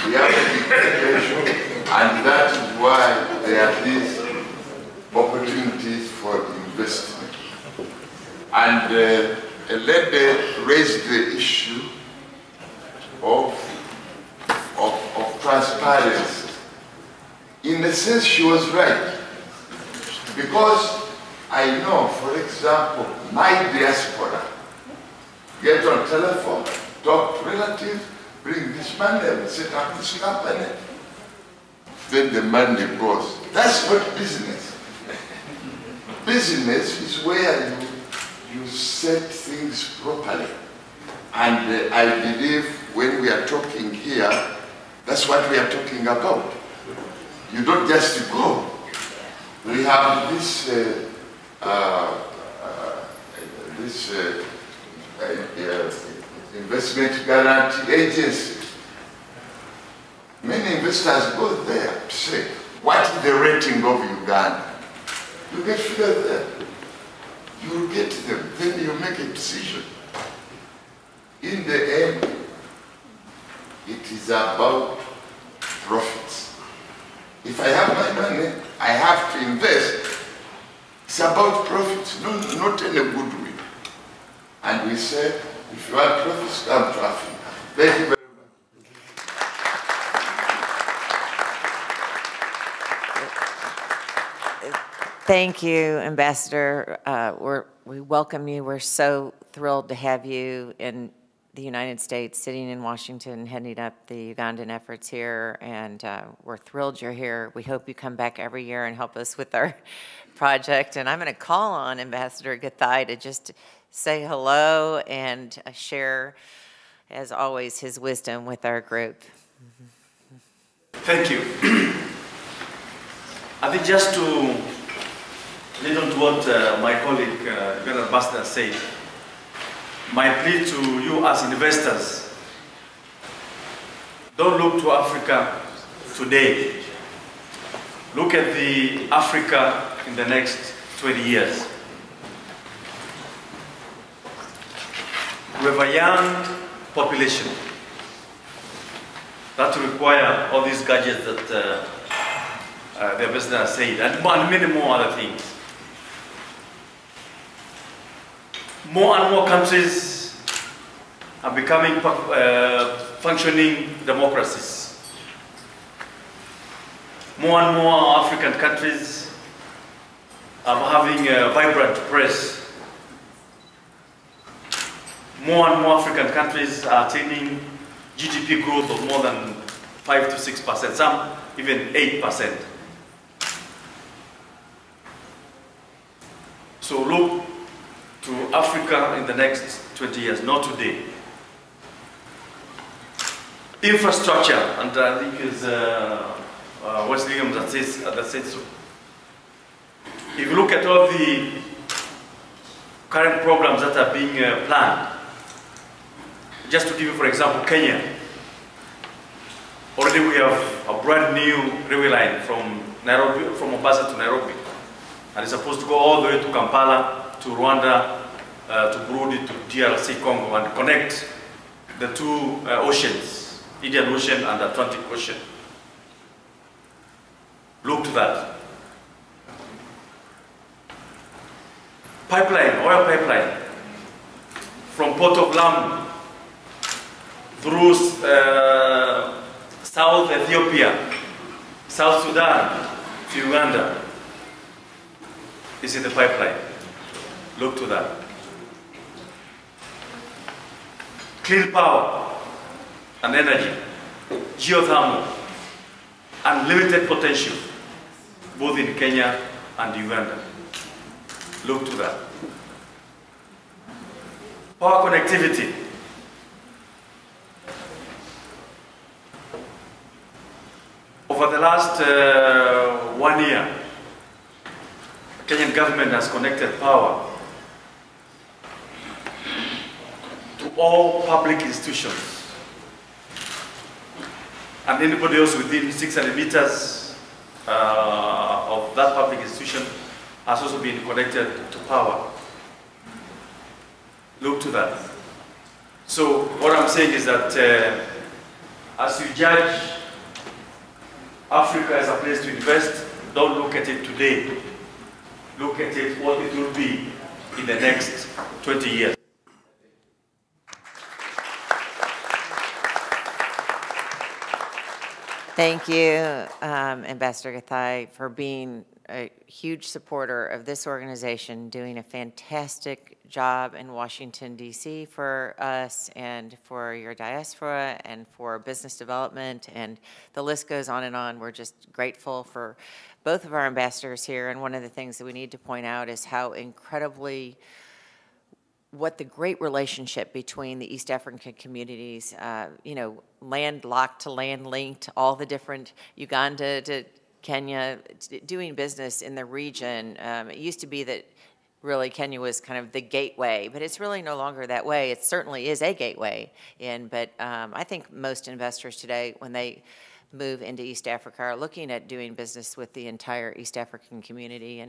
We have a big potential, and that is why there are these opportunities for investment. And a lady raised the issue of transparency. In a sense, she was right. Because I know, for example, my diaspora get on telephone, talk to relatives, bring this money, and set up this company. Then the money goes. That's not business. Business is where you set things properly. And I believe when we are talking here, that's what we are talking about. You don't just go. We have this investment guarantee agency. Many investors go there to say, what is the rating of Uganda? You get figures there. You get them, then you make a decision. In the end, it is about profits. If I have my money, I have to invest. It's about profits, not any goodwill. And we say, if you want profits, come to Africa. Thank you very much. Thank you, Ambassador. we welcome you. We're so thrilled to have you in the United States, sitting in Washington, heading up the Ugandan efforts here, and we're thrilled you're here. We hope you come back every year and help us with our project. And I'm going to call on Ambassador Gathai to just say hello and share, as always, his wisdom with our group. Thank you. I think just to lead on to what my colleague, General Ambassador, said, my plea to you as investors, don't look to Africa today. Look at the Africa in the next 20 years. We have a young population that require all these gadgets that the ambassador said, and many more other things. More and more countries are becoming functioning democracies. More and more African countries are having a vibrant press. More and more African countries are attaining GDP growth of more than 5 to 6%, some even 8%. So look to Africa in the next 20 years, not today. Infrastructure, and I think is West Williams that said so. If you look at all the current programs that are being planned, just to give you, for example, Kenya. Already we have a brand new railway line from Nairobi, from Mombasa to Nairobi. And it's supposed to go all the way to Kampala, to Rwanda, to Burundi, to DRC Congo, and connect the two oceans, Indian Ocean and Atlantic Ocean. Look to that. Pipeline, oil pipeline, from Port of Lamu through South Ethiopia, South Sudan, to Uganda. This is the pipeline. Look to that. Clean power and energy, geothermal, unlimited potential, both in Kenya and Uganda. Look to that. Power connectivity. Over the last 1 year, the Kenyan government has connected power to all public institutions. And anybody else within 600 meters of that public institution has also been connected to power. Look to that. So what I'm saying is that as you judge Africa as a place to invest, don't look at it today. Look at it what it will be in the next 20 years. Thank you, Ambassador Gathai, for being a huge supporter of this organization, doing a fantastic job in Washington, D.C. for us and for your diaspora and for business development, and the list goes on and on. We're just grateful for both of our ambassadors here, and one of the things that we need to point out is how incredibly what the great relationship between the East African communities, you know, landlocked to land linked, all the different Uganda to Kenya, doing business in the region. It used to be that really Kenya was kind of the gateway, but it's really no longer that way. It certainly is a gateway in, but I think most investors today, when they move into East Africa, are looking at doing business with the entire East African community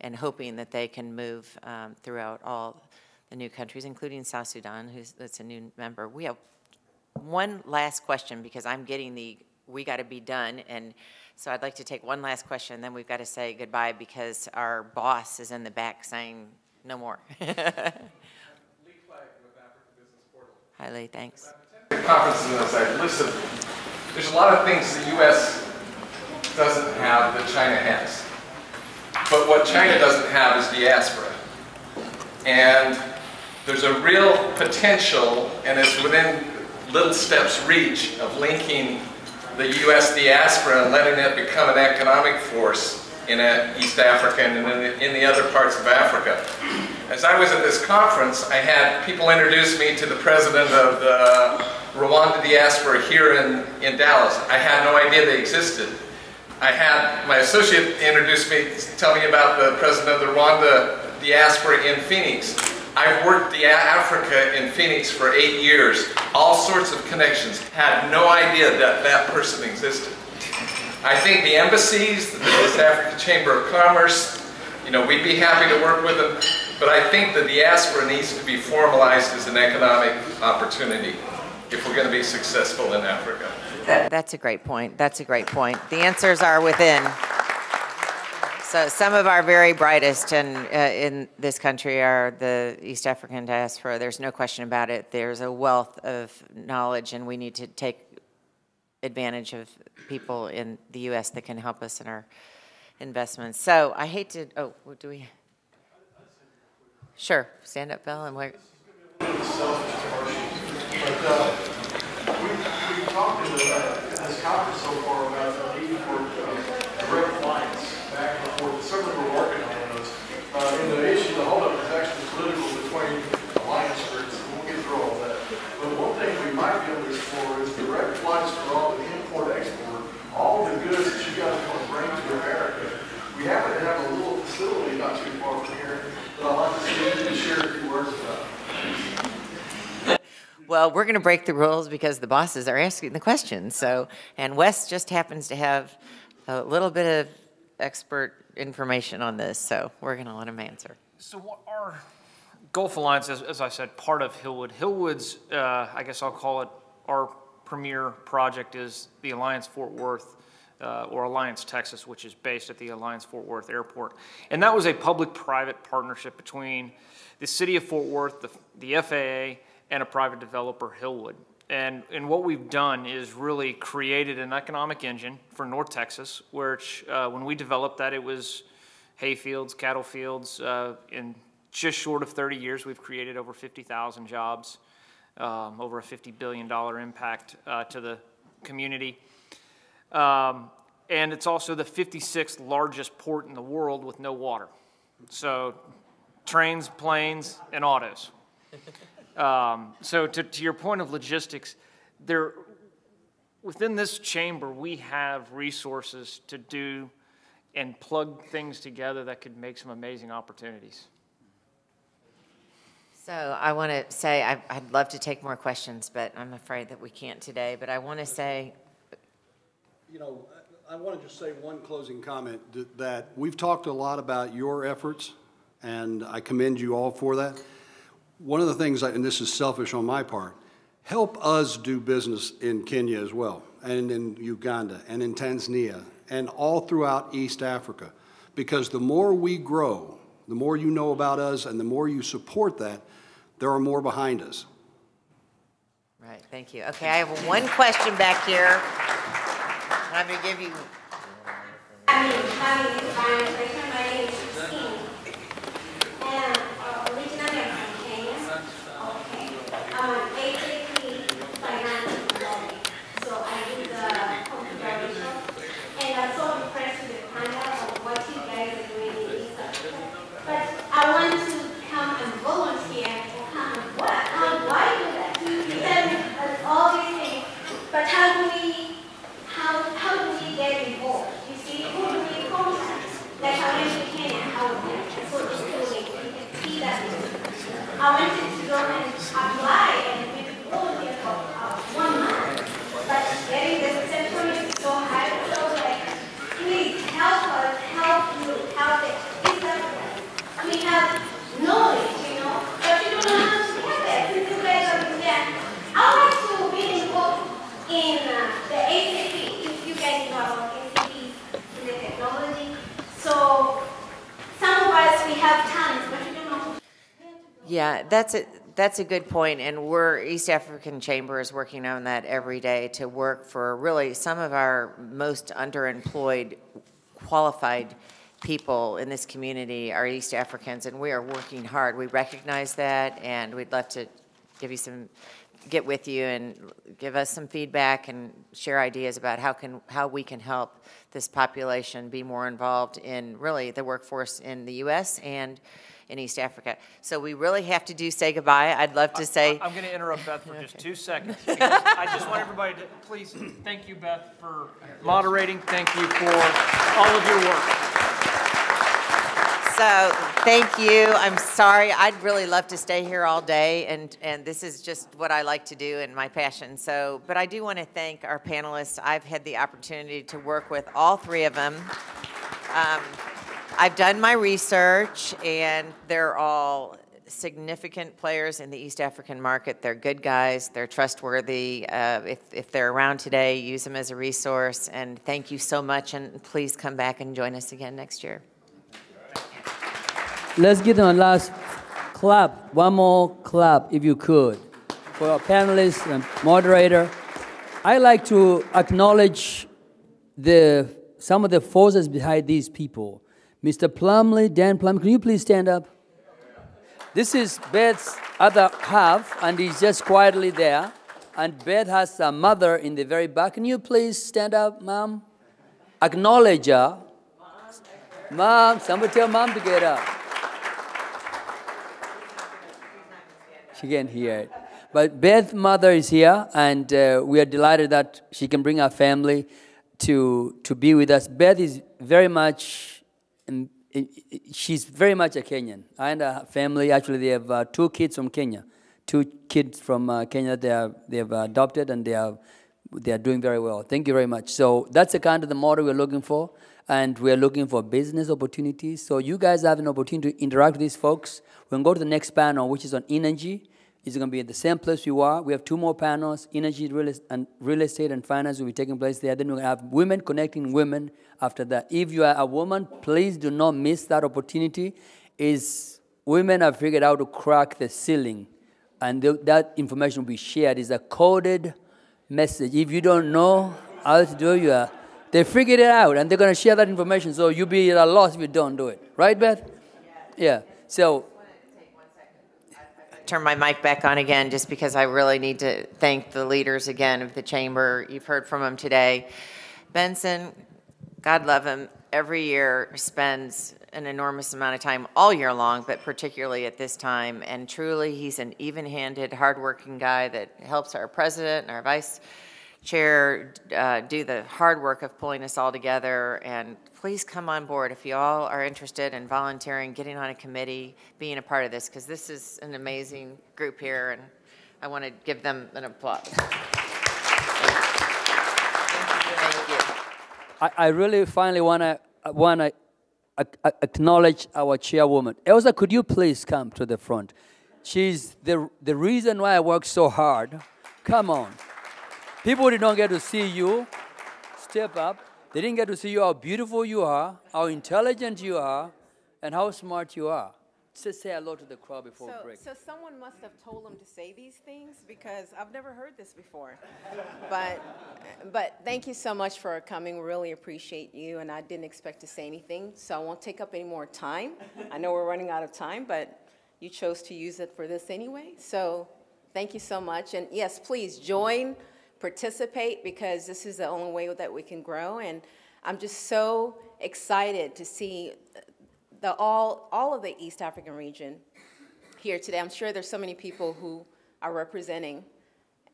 and hoping that they can move throughout all the new countries, including South Sudan, that's a new member. We have one last question because I'm getting the, we got to be done, and so I'd like to take one last question, and then we've got to say goodbye because our boss is in the back saying no more. Hi, Lee, thanks. Conferences and I listen, there's a lot of things the U.S. doesn't have that China has. But what China doesn't have is diaspora. And there's a real potential, and it's within little steps reach of linking the U.S. diaspora and letting it become an economic force in East Africa and in the other parts of Africa. As I was at this conference, I had people introduce me to the president of the Rwanda diaspora here in Dallas. I had no idea they existed. I had my associate introduce me, tell me about the president of the Rwanda diaspora in Phoenix. I've worked Africa in Phoenix for 8 years. All sorts of connections. Had no idea that that person existed. I think the embassies, the East African Chamber of Commerce, you know, we'd be happy to work with them, but I think the diaspora needs to be formalized as an economic opportunity if we're going to be successful in Africa. That's a great point. That's a great point. The answers are within. So some of our very brightest in this country are the East African diaspora. There's no question about it. There's a wealth of knowledge, and we need to take advantage of people in the U.S. that can help us in our investments. So I hate to, oh, what do we? Sure, stand up, Bill, and where? But we've talked in this conference so far about the need for direct flights back and forth. Certainly we're working on those. And the issue, the holdup is actually political between alliance groups. We'll get through all that. But one thing we might be able to explore is direct flights for all the import-export, all the goods that you guys want to bring to America. We happen to have a little facility not too far from here that I'd like to see you share a few words about. Well, we're going to break the rules because the bosses are asking the questions. So, and Wes just happens to have a little bit of expert information on this, so we're going to let him answer. So what our Gulf Alliance, as I said, part of Hillwood. Hillwood's, I guess I'll call it, our premier project is the Alliance Fort Worth, or Alliance Texas, which is based at the Alliance Fort Worth Airport. And that was a public-private partnership between the city of Fort Worth, the FAA, and a private developer, Hillwood. And what we've done is really created an economic engine for North Texas, which when we developed that, it was hay fields, cattle fields. In just short of 30 years, we've created over 50,000 jobs, over a $50 billion impact to the community. And it's also the 56th largest port in the world with no water. So trains, planes, and autos. So to your point of logistics, within this chamber, we have resources to do and plug things together that could make some amazing opportunities. So I want to say I'd love to take more questions, but I'm afraid that we can't today. But I want to say, you know, I want to just say one closing comment that we've talked a lot about your efforts, and I commend you all for that. One of the things, and this is selfish on my part, help us do business in Kenya as well, and in Uganda, and in Tanzania, and all throughout East Africa. Because the more we grow, the more you know about us, and the more you support that, there are more behind us. Right, thank you. Okay, I have one question back here. I'm going to give you. My name is Christine. And originally I'm from Kenya. Okay. Basically financial lobby. So I do the configuration. And I'm so impressed with the panel of what you guys are doing in East Africa. But I want to come and volunteer or come and work. Why do that? You tell me all these things. But how do we get involved? You see, who do we contact? Like I went to Kenya, how would we? So it's too late. You can see that. I wanted to go and apply and be volunteer for 1 month. But getting the central is so hard. So like, please help us, help you, help it. We have knowledge, you know, but you don't know how to get it. Since you guys are there, I want to be involved in the Eacc. You guys know about Eacc in the technology. So some of us, we have talents, but we don't know. Yeah, that's a good point, and East African Chamber is working on that every day to work for really some of our most underemployed, qualified people in this community are East Africans, and we are working hard. We recognize that, and we'd love to get with you and give us some feedback and share ideas about how we can help this population be more involved in really the workforce in the U.S. and in East Africa. So we really have to say goodbye. I'd love to say... I'm going to interrupt Beth for just 2 seconds. I just want everybody to please thank you, Beth, for moderating. Thank you for all of your work. So thank you. I'm sorry. I'd really love to stay here all day, and this is just what I like to do and my passion. So, but I do want to thank our panelists. I've had the opportunity to work with all 3 of them. I've done my research, and they're all significant players in the East African market. They're good guys. They're trustworthy. If they're around today, use them as a resource. And thank you so much, and please come back and join us again next year. Let's give them a last clap. One more clap, if you could, for our panelists and moderator. I'd like to acknowledge some of the forces behind these people. Mr. Plumley, Dan Plumley, can you please stand up? This is Beth's other half, and he's just quietly there. And Beth has a mother in the very back. Can you please stand up, Mom? Acknowledge her. Mom, somebody tell Mom to get up. She can't hear it. But Beth's mother is here, and we are delighted that she can bring her family to be with us. Beth is very much... she's very much a Kenyan. And her family, actually, they have 2 kids from Kenya. 2 kids from Kenya they have adopted, and they are doing very well. Thank you very much. So that's the kind of the model we're looking for, and we're looking for business opportunities. So you guys have an opportunity to interact with these folks. We're going to go to the next panel, which is on energy. It's going to be at the same place we are. We have 2 more panels. Energy, real estate, and finance will be taking place there. Then we're going to have women connecting women after that. If you are a woman, please do not miss that opportunity. Women have figured out to crack the ceiling, and that information will be shared. It's a coded message. If you don't know how to do it, they figured it out, and they're going to share that information, so you'll be at a loss if you don't do it. Right, Beth? Yeah. So... turn my mic back on again just because I really need to thank the leaders again of the chamber. You've heard from them today. Benson, God love him, every year spends an enormous amount of time all year long, but particularly at this time. And truly, he's an even-handed, hardworking guy that helps our president and our vice chair do the hard work of pulling us all together. And please come on board if you all are interested in volunteering, getting on a committee, being a part of this, because this is an amazing group here, and I want to give them an applause. Thank you. I really finally want to acknowledge our chairwoman. Elsa, could you please come to the front? She's the reason why I work so hard. Come on. People did not get to see you. Step up. They didn't get to see you how beautiful you are, how intelligent you are, and how smart you are. Just say hello to the crowd before break. So someone must have told them to say these things, because I've never heard this before. But thank you so much for coming. We really appreciate you, and I didn't expect to say anything, so I won't take up any more time. I know we're running out of time, but you chose to use it for this anyway. So thank you so much. And yes, please join, participate, because this is the only way that we can grow. And I'm just so excited to see all of the East African region here today. I'm sure there's so many people who are representing,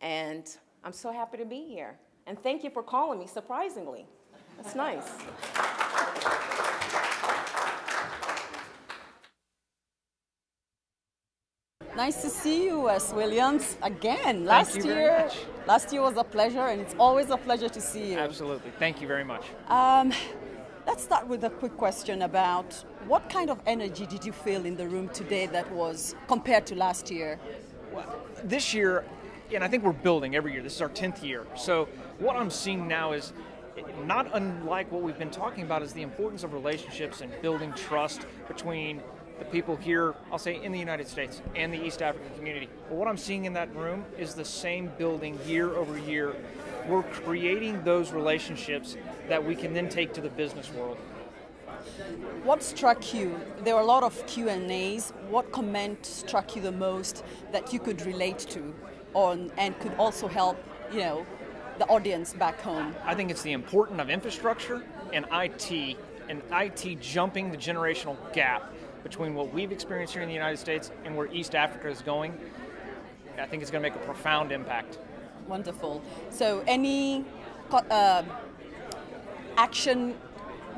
and I'm so happy to be here. And thank you for calling me, surprisingly. That's nice. Nice to see you, Wes Williams, again. Last year was a pleasure, and it's always a pleasure to see you. Absolutely. Thank you very much. Let's start with a quick question about what kind of energy did you feel in the room today that was compared to last year? Well, this year, and I think we're building every year. This is our 10th year. So what I'm seeing now is not unlike what we've been talking about, is the importance of relationships and building trust between the people here, I'll say, in the United States and the East African community. But what I'm seeing in that room is the same building year over year. We're creating those relationships that we can then take to the business world. What struck you? There were a lot of Q&As. What comment struck you the most that you could relate to and could also help, the audience back home? I think it's the importance of infrastructure and IT jumping the generational gap between what we've experienced here in the United States and where East Africa is going. I think it's going to make a profound impact. Wonderful. So any action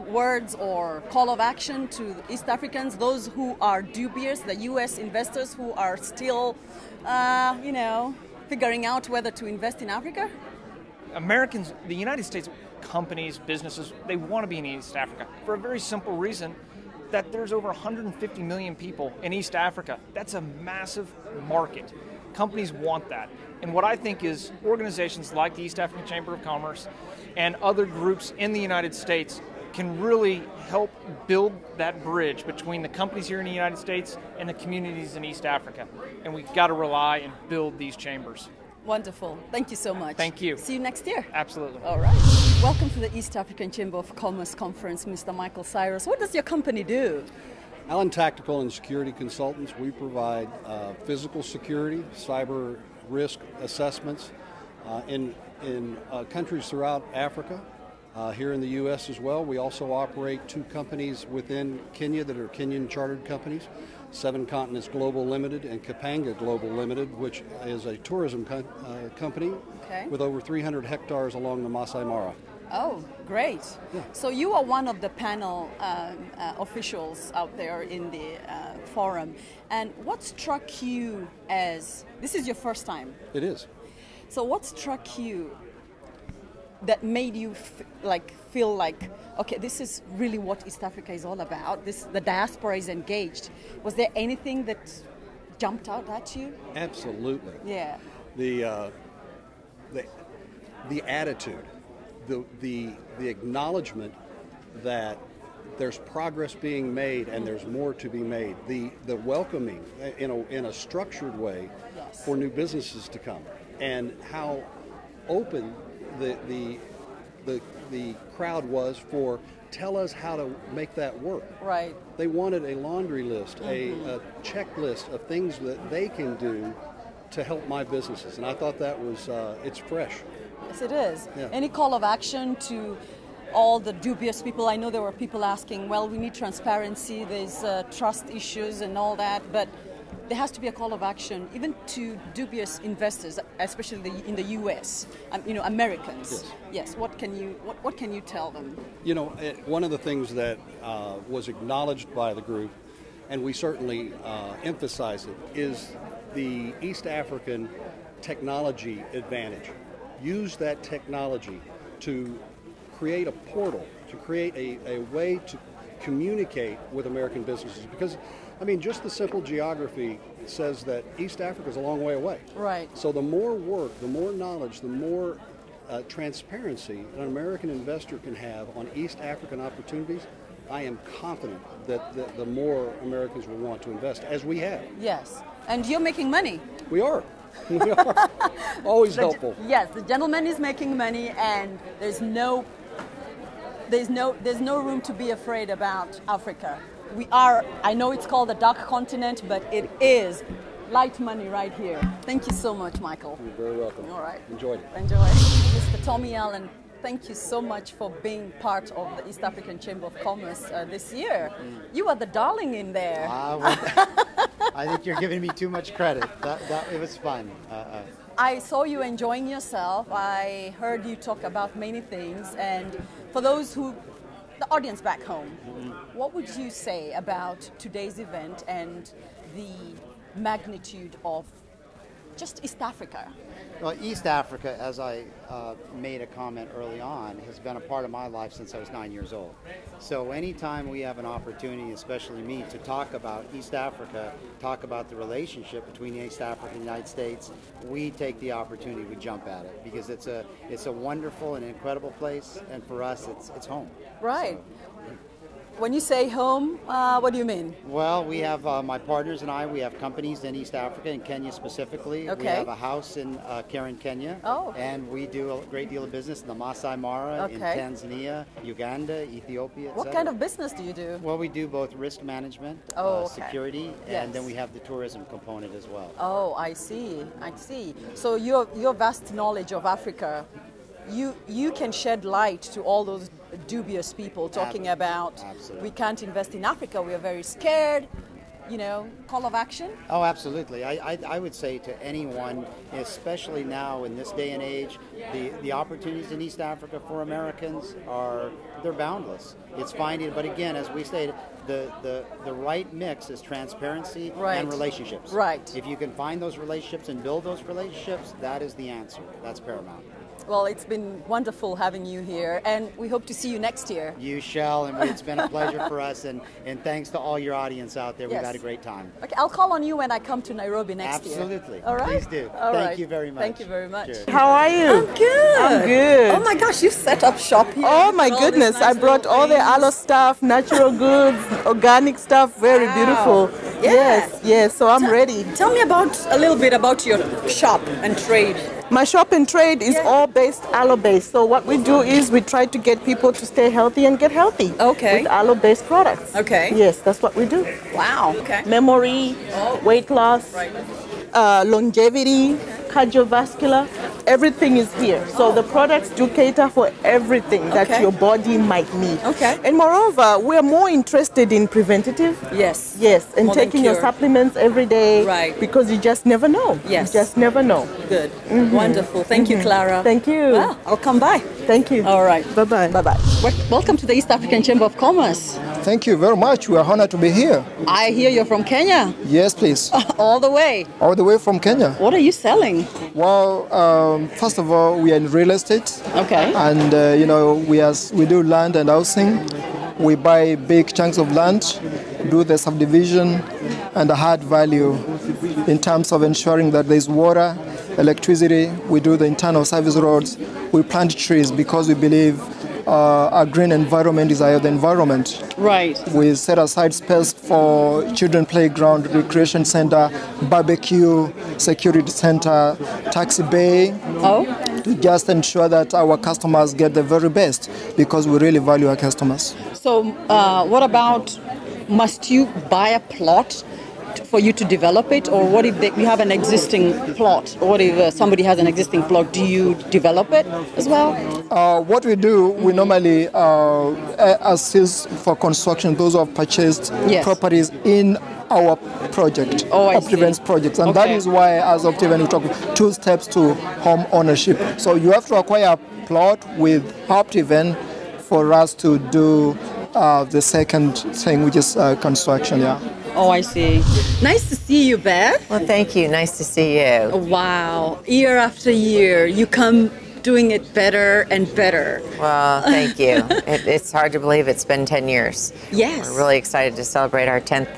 words or call of action to East Africans, those who are dubious, the U.S. investors who are still, figuring out whether to invest in Africa? Americans, the United States companies, businesses, they want to be in East Africa for a very simple reason, that there's over 150 million people in East Africa. That's a massive market. Companies want that. And what I think is organizations like the East African Chamber of Commerce and other groups in the United States can really help build that bridge between the companies here in the United States and the communities in East Africa. And we've got to rely and build these chambers. Wonderful. Thank you so much. Thank you. See you next year. Absolutely. All right. Welcome to the East African Chamber of Commerce Conference, Mr. Michael Cyrus. What does your company do? Allen Tactical and Security Consultants. We provide physical security, cyber risk assessments in countries throughout Africa, here in the U.S. as well. We also operate 2 companies within Kenya that are Kenyan chartered companies, Seven Continents Global Limited and Kapanga Global Limited, which is a tourism company with over 300 hectares along the Masai Mara. Oh, great. Yeah. So you are one of the panel officials out there in the forum. And what struck you as, this is your first time? It is. So what struck you that made you feel like, okay, this is really what East Africa is all about? The diaspora is engaged. Was there anything that jumped out at you? Absolutely. Yeah. The attitude, the acknowledgement that there's progress being made and there's more to be made. The welcoming in a structured way for new businesses to come, and how open the crowd was for tell us how to make that work. Right. They wanted a laundry list, a checklist of things that they can do to help my businesses, and I thought that was it's fresh. Yes, it is. Yeah. Any call of action to all the dubious people? I know there were people asking, well, we need transparency, there's trust issues and all that, but there has to be a call of action, even to dubious investors, especially in the U.S. Americans. Yes. What can you tell them? One of the things that was acknowledged by the group, and we certainly emphasize it, is the East African technology advantage. Use that technology to create a portal, to create a way to communicate with American businesses, because just the simple geography says that East Africa is a long way away. Right. So the more work, the more knowledge, the more transparency an American investor can have on East African opportunities, I am confident that the more Americans will want to invest, as we have. Yes. And you're making money. We are. We are. Always helpful. Yes, the gentleman is making money, and there's no room to be afraid about Africa. We are, I know it's called the dark continent, but it is light money right here. Thank you so much, Michael. You're very welcome. All right. Enjoyed it. Enjoy. Mr. Tommy Allen, thank you so much for being part of the East African Chamber of Commerce this year. You are the darling in there. I think you're giving me too much credit. It was fun. I saw you enjoying yourself. I heard you talk about many things. And for those the audience back home, what would you say about today's event and the magnitude of just East Africa? Well, East Africa, as I made a comment early on, has been a part of my life since I was 9 years old. So anytime we have an opportunity, especially me, to talk about East Africa, talk about the relationship between East Africa and the United States, we take the opportunity, we jump at it, because it's a wonderful and incredible place, and for us, it's home. Right. When you say home, what do you mean? Well, we have my partners and I, we have companies in East Africa, in Kenya specifically. Okay. We have a house in Karen, Kenya. Oh. And we do a great deal of business in the Masai Mara, in Okay. Tanzania, Uganda, Ethiopia, What kind of business do you do? Well, we do both risk management, Oh, okay. security, Yes. and then we have the tourism component as well. Oh, I see. I see. So your vast knowledge of Africa, you can shed light to all those dubious people talking about Absolutely. we can't invest in Africa, we are very scared. Call of action? Oh, absolutely. I would say to anyone, especially now in this day and age, the opportunities in East Africa for Americans they're boundless. It's finding, but again, as we stated, the right mix is transparency and relationships. Right. If you can find those relationships and build those relationships, that is the answer. That's paramount. Well, it's been wonderful having you here, and we hope to see you next year. You shall, and it's been a pleasure for us, and thanks to all your audience out there. We've Yes. had a great time. Okay, I'll call on you when I come to Nairobi next year. Absolutely. All right? Please do. All Thank right. you very much. Thank you very much. Cheers. How are you? I'm good. I'm good. Oh my gosh, you set up shop here. Oh my with all goodness, these nice I brought little all the things. aloe stuff, natural goods, organic stuff, very Wow. beautiful. Yeah. Yes, so I'm ready. Tell me a little bit about your shop and trade. My shop and trade is all based aloe-based. So what we do is we try to get people to stay healthy and get healthy. Okay. With aloe-based products. Okay. Yes, that's what we do. Wow. Okay. Memory, weight loss, longevity, cardiovascular, everything is here. So the products do cater for everything that Okay. your body might need. Okay. And moreover, we're more interested in preventative. Yes. Yes, and More than taking your cure. supplements every day. Right. Because you just never know. Yes. You just never know. Good. Wonderful. Thank you, Clara. Thank you. Well, I'll come by. Thank you. All right. Bye-bye. Bye-bye. Welcome to the East African Chamber of Commerce. Thank you very much. We are honored to be here. I hear you're from Kenya. Yes, please. All the way. All the way from Kenya. What are you selling? Well, first of all, we are in real estate. Okay. And, we do land and housing. We buy big chunks of land, do the subdivision, and add value in terms of ensuring that there's water, electricity. We do the internal service roads. We plant trees because we believe a green environment is a healthy environment. Right. We set aside space for children playground, recreation center, barbecue, security center, taxi bay. Oh. To just ensure that our customers get the very best because we really value our customers. So, what about, must you buy a plot for you to develop it, or what if you have an existing plot? Or what if somebody has an existing plot? Do you develop it as well? What we do, we normally assist for construction those who have purchased properties in our project, Optiven's projects. And that is why, as Optiven, we talk 2 steps to home ownership. So you have to acquire a plot with Optiven for us to do the second thing, which is construction, Oh, I see. Nice to see you, Beth. Well, thank you. Nice to see you. Wow. Year after year, you come doing it better and better. Well, thank you. It's hard to believe it's been 10 years. Yes. We're really excited to celebrate our 10th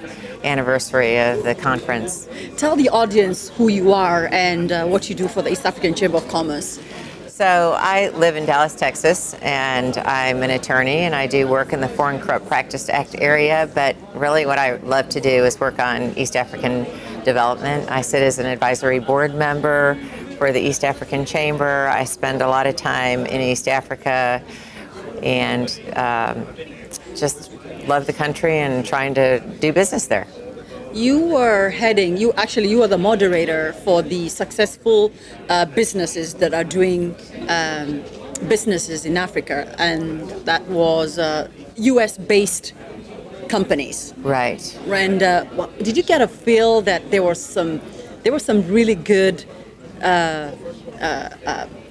anniversary of the conference. Tell the audience who you are and what you do for the East African Chamber of Commerce. So I live in Dallas, Texas, and I'm an attorney, and I do work in the Foreign Corrupt Practice Act area, but really what I love to do is work on East African development. I sit as an advisory board member for the East African Chamber. I spend a lot of time in East Africa and just love the country and trying to do business there. You were you were the moderator for the successful businesses that are doing businesses in Africa, and that was US-based companies. Right. And did you get a feel that there was some really good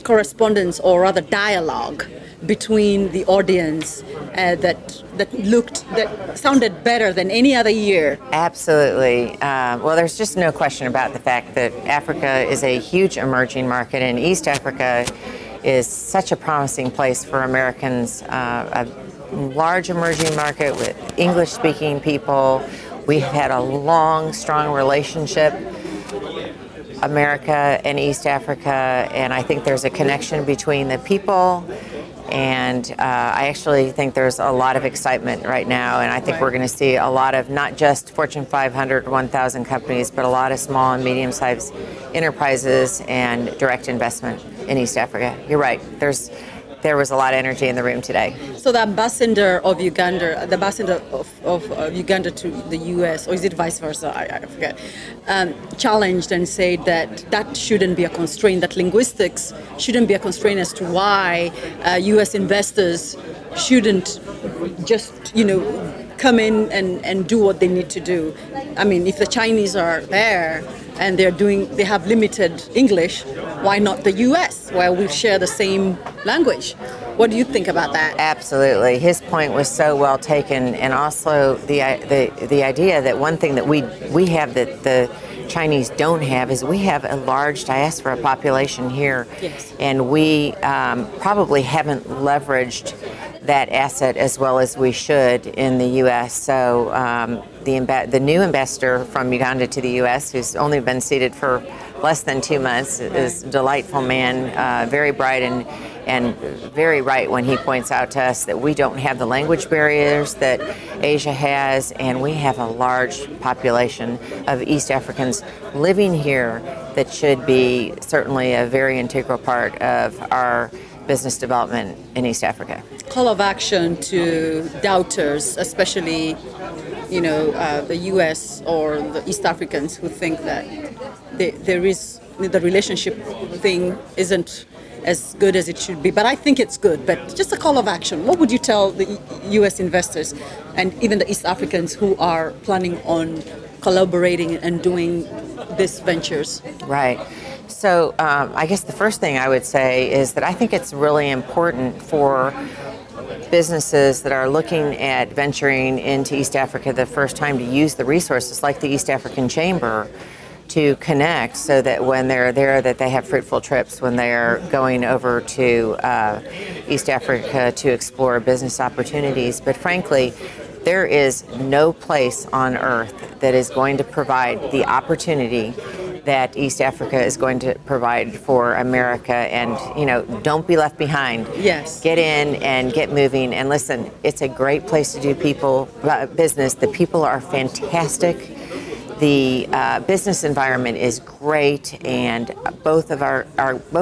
correspondence, or rather dialogue, between the audience that sounded better than any other year? Absolutely. Well, there's just no question about the fact that Africa is a huge emerging market, and East Africa is such a promising place for Americans. A large emerging market with English-speaking people. We've had a long, strong relationship, America and East Africa, and I think there's a connection between the people And I actually think there's a lot of excitement right now, and I think we're going to see a lot of not just Fortune 500, 1,000 companies, but a lot of small and medium-sized enterprises and direct investment in East Africa. You're right. There was a lot of energy in the room today. So the ambassador of Uganda, the ambassador of Uganda to the U.S., or is it vice versa? I forget. Challenged and said that shouldn't be a constraint. That linguistics shouldn't be a constraint as to why U.S. investors shouldn't just come in and do what they need to do. I mean, if the Chinese are there and they have limited English, why not the U.S., where we share the same language? What do you think about that? Absolutely. His point was so well taken, and also the idea that one thing that we have that the Chinese don't have is we have a large diaspora population here, and we probably haven't leveraged that asset as well as we should in the U.S. So the new ambassador from Uganda to the U.S., who's only been seated for less than 2 months, is a delightful man, very bright and very right when he points out to us that we don't have the language barriers that Asia has, and we have a large population of East Africans living here that should be certainly a very integral part of our business development in East Africa. Call of action to doubters, especially, the U.S. or the East Africans who think that the relationship thing isn't as good as it should be. But I think it's good. But just a call of action. What would you tell the U.S. investors and even the East Africans who are planning on collaborating and doing these ventures? Right. So I guess the first thing I would say is that I think it's really important for businesses that are looking at venturing into East Africa the first time to use the resources like the East African Chamber to connect, so that when they're there that they have fruitful trips when they're going over to East Africa to explore business opportunities. But frankly, there is no place on earth that is going to provide the opportunity that East Africa is going to provide for America. And, don't be left behind. Yes. Get in and get moving. And listen, it's a great place to do business. The people are fantastic. The business environment is great, and both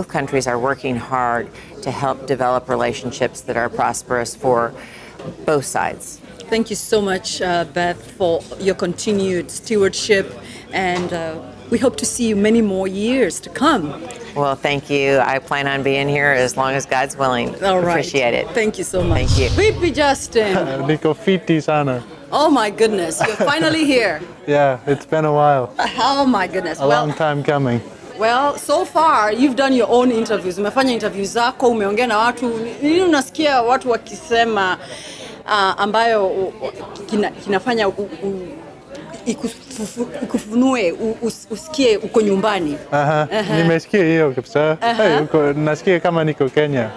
countries are working hard to help develop relationships that are prosperous for both sides. Thank you so much, Beth, for your continued stewardship, and we hope to see you many more years to come. Well, thank you. I plan on being here as long as God's willing. All right. Appreciate it. Thank you so much. Thank you. Vipi, Justin? Niko fiti sana. Oh my goodness, you're finally here. Yeah, it's been a while. Oh my goodness. A long time coming. Well, so far you've done your own interviews. Umefanya interviews zako, umeongea na watu. Nini unasikia watu wakisema ambayo kinafanya ikufunue usikie uko nyumbani? Nimesikia hiyo kabisa. Nasikia kama niko Kenya.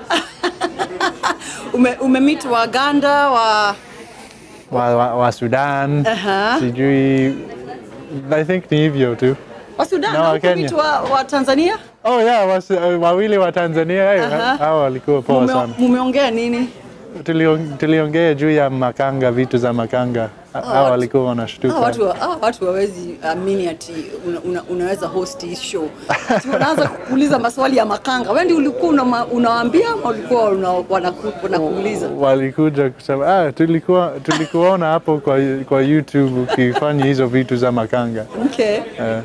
Umemeet Waganda wa Sudan. Sijui, I think ni hivyo tu. Wa Sudan na Kenya. Wa Tanzania? Oh yeah, wawili wa Tanzania. Hao walikuwa poa sana. Mumeongea nini? Tuliongea juu ya makanga, vitu za makanga. Hao walikuwa wanashtuka. Watu hawezi amini ati unaweza host hii show. Unaanza kuuliza maswali ya makanga. Wewe ndio ulikuwa unawaambia ama ulikuwa wanakuuliza? Walikuja kusema tulikuona hapo kwa YouTube ukifanya hizo vitu za makanga. Okay.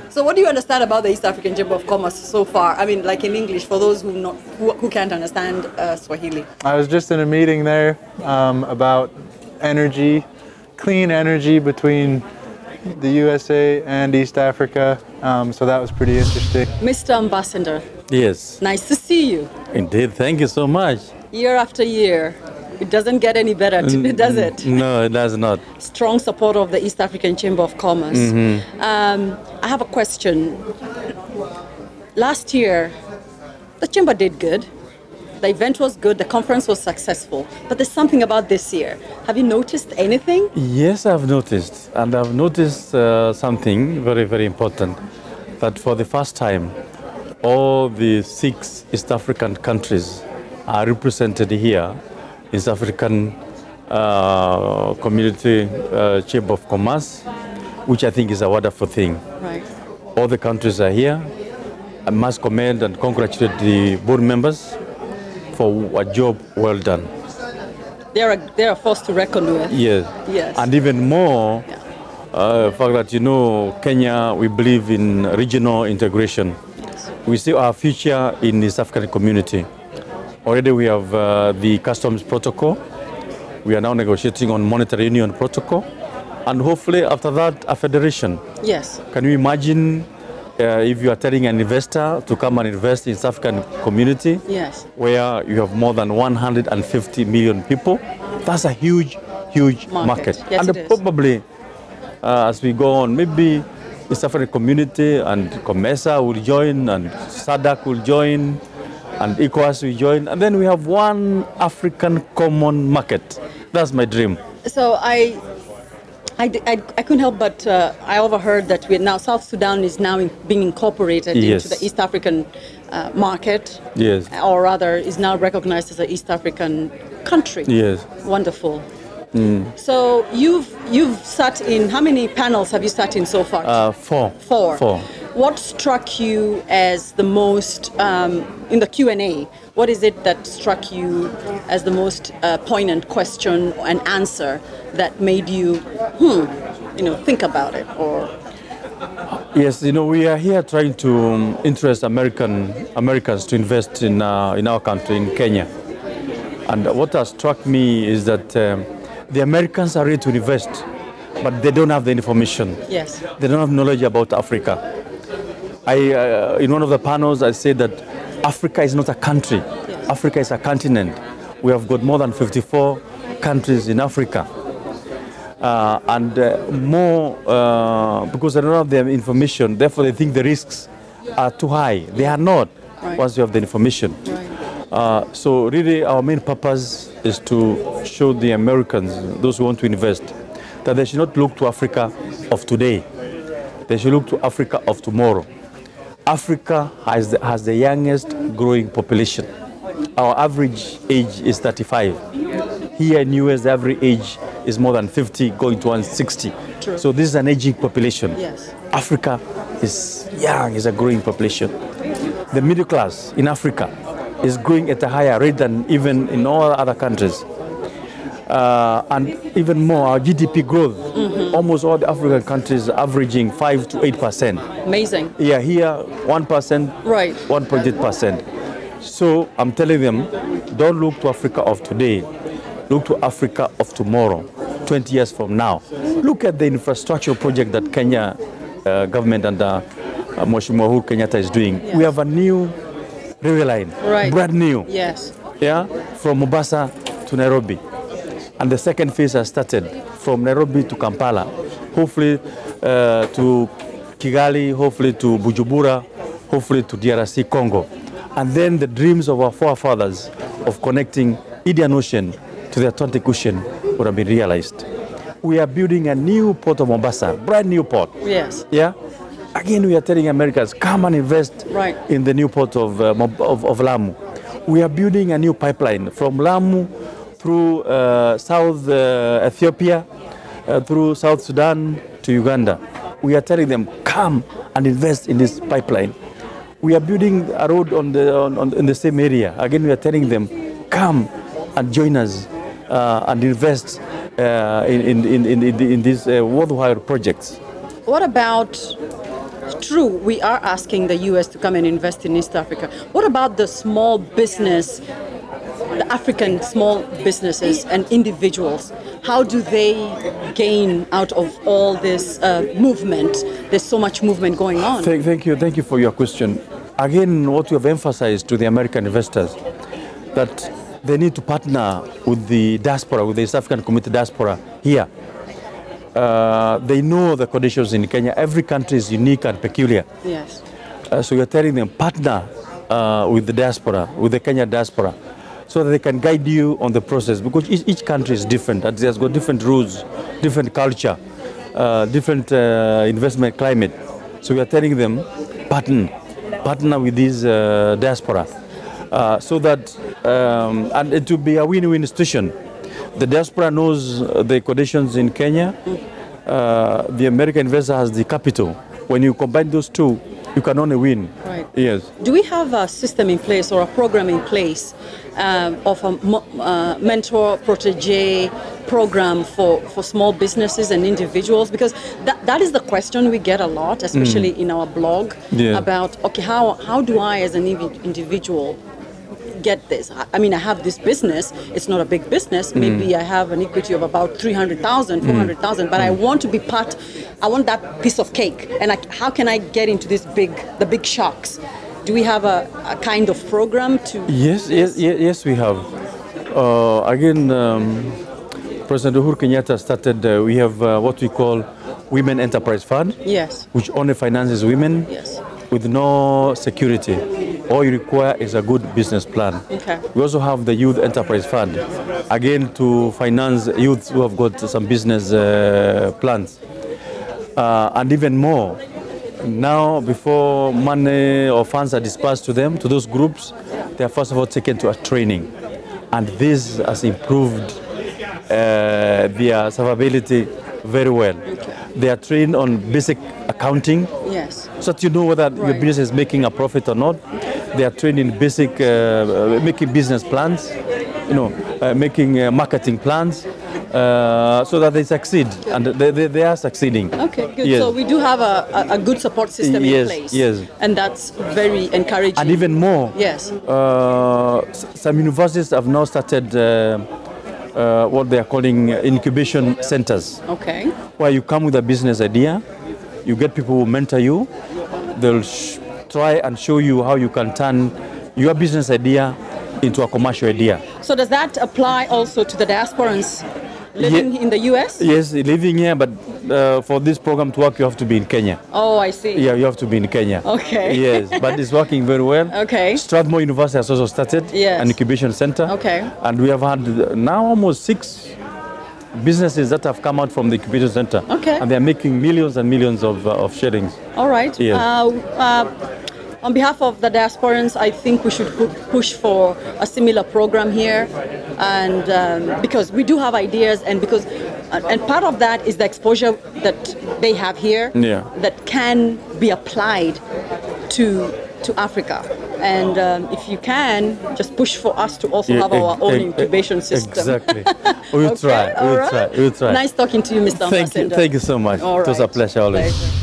So what do you understand about the East African Chamber of Commerce so far? I mean, like in English, for those who can't understand Swahili. I was just in a meeting there about energy. Clean energy between the USA and East Africa, so that was pretty interesting. Mr. Ambassador. Yes. Nice to see you. Indeed, thank you so much. Year after year, it doesn't get any better, does it? No, it does not. Strong support of the East African Chamber of Commerce. I have a question. Last year, the Chamber did good. The event was good, the conference was successful, but there's something about this year. Have you noticed anything? Yes, I've noticed, and I've noticed something very, very important, that for the first time, all the 6 East African countries are represented here in South African Community Chamber of Commerce, which I think is a wonderful thing. Right. All the countries are here. I must commend and congratulate the board members for a job well done. They are a force to reckon with. Yes. Yes. And even more, the fact that, you know, Kenya, we believe in regional integration. Yes. We see our future in the South African community. Already we have the customs protocol. We are now negotiating on monetary union protocol. And hopefully after that, a federation. Yes. Can you imagine if you are telling an investor to come and invest in South African community, yes, where you have more than 150 million people? That's a huge, huge market. Yes, and it is. probably as we go on, maybe the South African community and COMESA will join, and SADC will join, and ECOWAS will join, and then we have one African common market. That's my dream. So I couldn't help but I overheard that South Sudan is now being incorporated Yes. into the East African market. Yes. Or rather, is now recognized as an East African country. Yes. Wonderful. Mm. So you've sat in, how many panels have you sat in so far? Four. Four. What struck you as the most, in the Q&A, what is it that struck you as the most poignant question and answer that made you, think about it? Or Yes, you know, we are here trying to interest Americans to invest in our country, in Kenya. And what has struck me is that the Americans are ready to invest, but they don't have the information. Yes. They don't have knowledge about Africa. In one of the panels, I said that Africa is not a country. Yes. Africa is a continent. We have got more than 54 countries in Africa. More because they don't have the information, therefore they think the risks are too high. They are not, right, once you have the information. Right. So really our main purpose is to show the Americans, those who want to invest, that they should not look to Africa of today. They should look to Africa of tomorrow. Africa has the youngest growing population. Our average age is 35. Here in US, the average age is more than 50, going to 160. True. So this is an aging population. Yes. Africa is young, is a growing population. The middle class in Africa is growing at a higher rate than even in all other countries. And even more, our GDP growth, almost all the African countries are averaging 5 to 8%. Amazing. Yeah, here 1%, right, 1.8%. So I'm telling them, don't look to Africa of today, look to Africa of tomorrow, 20 years from now. Look at the infrastructure project that Kenya government and Mheshimiwa Uhuru Kenyatta is doing. Yes. We have a new railway line, right, brand new. Yes. Yeah, from Mombasa to Nairobi. And the second phase has started from Nairobi to Kampala, hopefully to Kigali, hopefully to Bujumbura, hopefully to DRC Congo. And then the dreams of our forefathers of connecting Indian Ocean to the Atlantic Ocean would have been realized. We are building a new port of Mombasa, brand new port. Yes. Yeah. Again, we are telling Americans, come and invest, right, in the new port of Lamu. We are building a new pipeline from Lamu through South Ethiopia, through South Sudan to Uganda. We are telling them, come and invest in this pipeline. We are building a road in the same area. Again, we are telling them, come and join us and invest in these worldwide projects. What about, true, we are asking the U.S. to come and invest in East Africa. What about the small business, the African small businesses and individuals? How do they gain out of all this movement? There's so much movement going on. Thank you for your question. Again, what we have emphasized to the American investors, that they need to partner with the diaspora, with the East African community diaspora here. They know the conditions in Kenya. Every country is unique and peculiar. Yes. So we are telling them, partner with the diaspora, with the Kenya diaspora, so that they can guide you on the process, because each country is different. It has got different rules, different culture, different investment climate. So we are telling them, partner with these diaspora. so that, and it will be a win-win situation. The diaspora knows the conditions in Kenya. The American investor has the capital. When you combine those two, you can only win. Right. Yes. Do we have a system in place or a program in place of a mentor protege program for small businesses and individuals? Because that is the question we get a lot, especially in our blog, about, okay, how do I as an individual get this? I mean, I have this business. It's not a big business. Maybe I have an equity of about 300,000, 400,000, but I want to be part. I want that piece of cake. And how can I get into the big sharks? Do we have a kind of program to? Yes, we have. Again, President Uhuru Kenyatta started. We have what we call Women Enterprise Fund. Yes. Which only finances women. Yes. With no security. All you require is a good business plan. Okay. We also have the Youth Enterprise Fund, again to finance youths who have got some business plans. And even more, now before money or funds are dispersed to them, to those groups, they are first of all taken to a training. And this has improved their survivability very well. Okay. They are trained on basic accounting. Yes. So that you know whether your business is making a profit or not. They are trained in basic, making business plans, making marketing plans, so that they succeed, and they are succeeding. Okay, good. Yes. So we do have a good support system in place. Yes. And that's very encouraging. And even more. Yes. Some universities have now started what they are calling incubation centers. Okay. Where you come with a business idea, you get people who mentor you, they'll try and show you how you can turn your business idea into a commercial idea. So does that apply also to the diasporans living in the US? Yes, living here, but for this program to work, you have to be in Kenya. Oh, I see. Yeah, you have to be in Kenya. Okay. Yes, but it's working very well. Okay. Strathmore University has also started an incubation center. Okay. And we have had now almost 6 businesses that have come out from the incubation center. Okay. And they're making millions and millions of shillings. All right. Yes. On behalf of the diasporans, I think we should push for a similar program here, and because we do have ideas, and part of that is the exposure that they have here that can be applied to Africa. And if you can, just push for us to also have our own incubation system. Exactly. We'll try. We'll try. Nice talking to you, Mr. Ambassador. Thank you so much. All right. It was a pleasure always.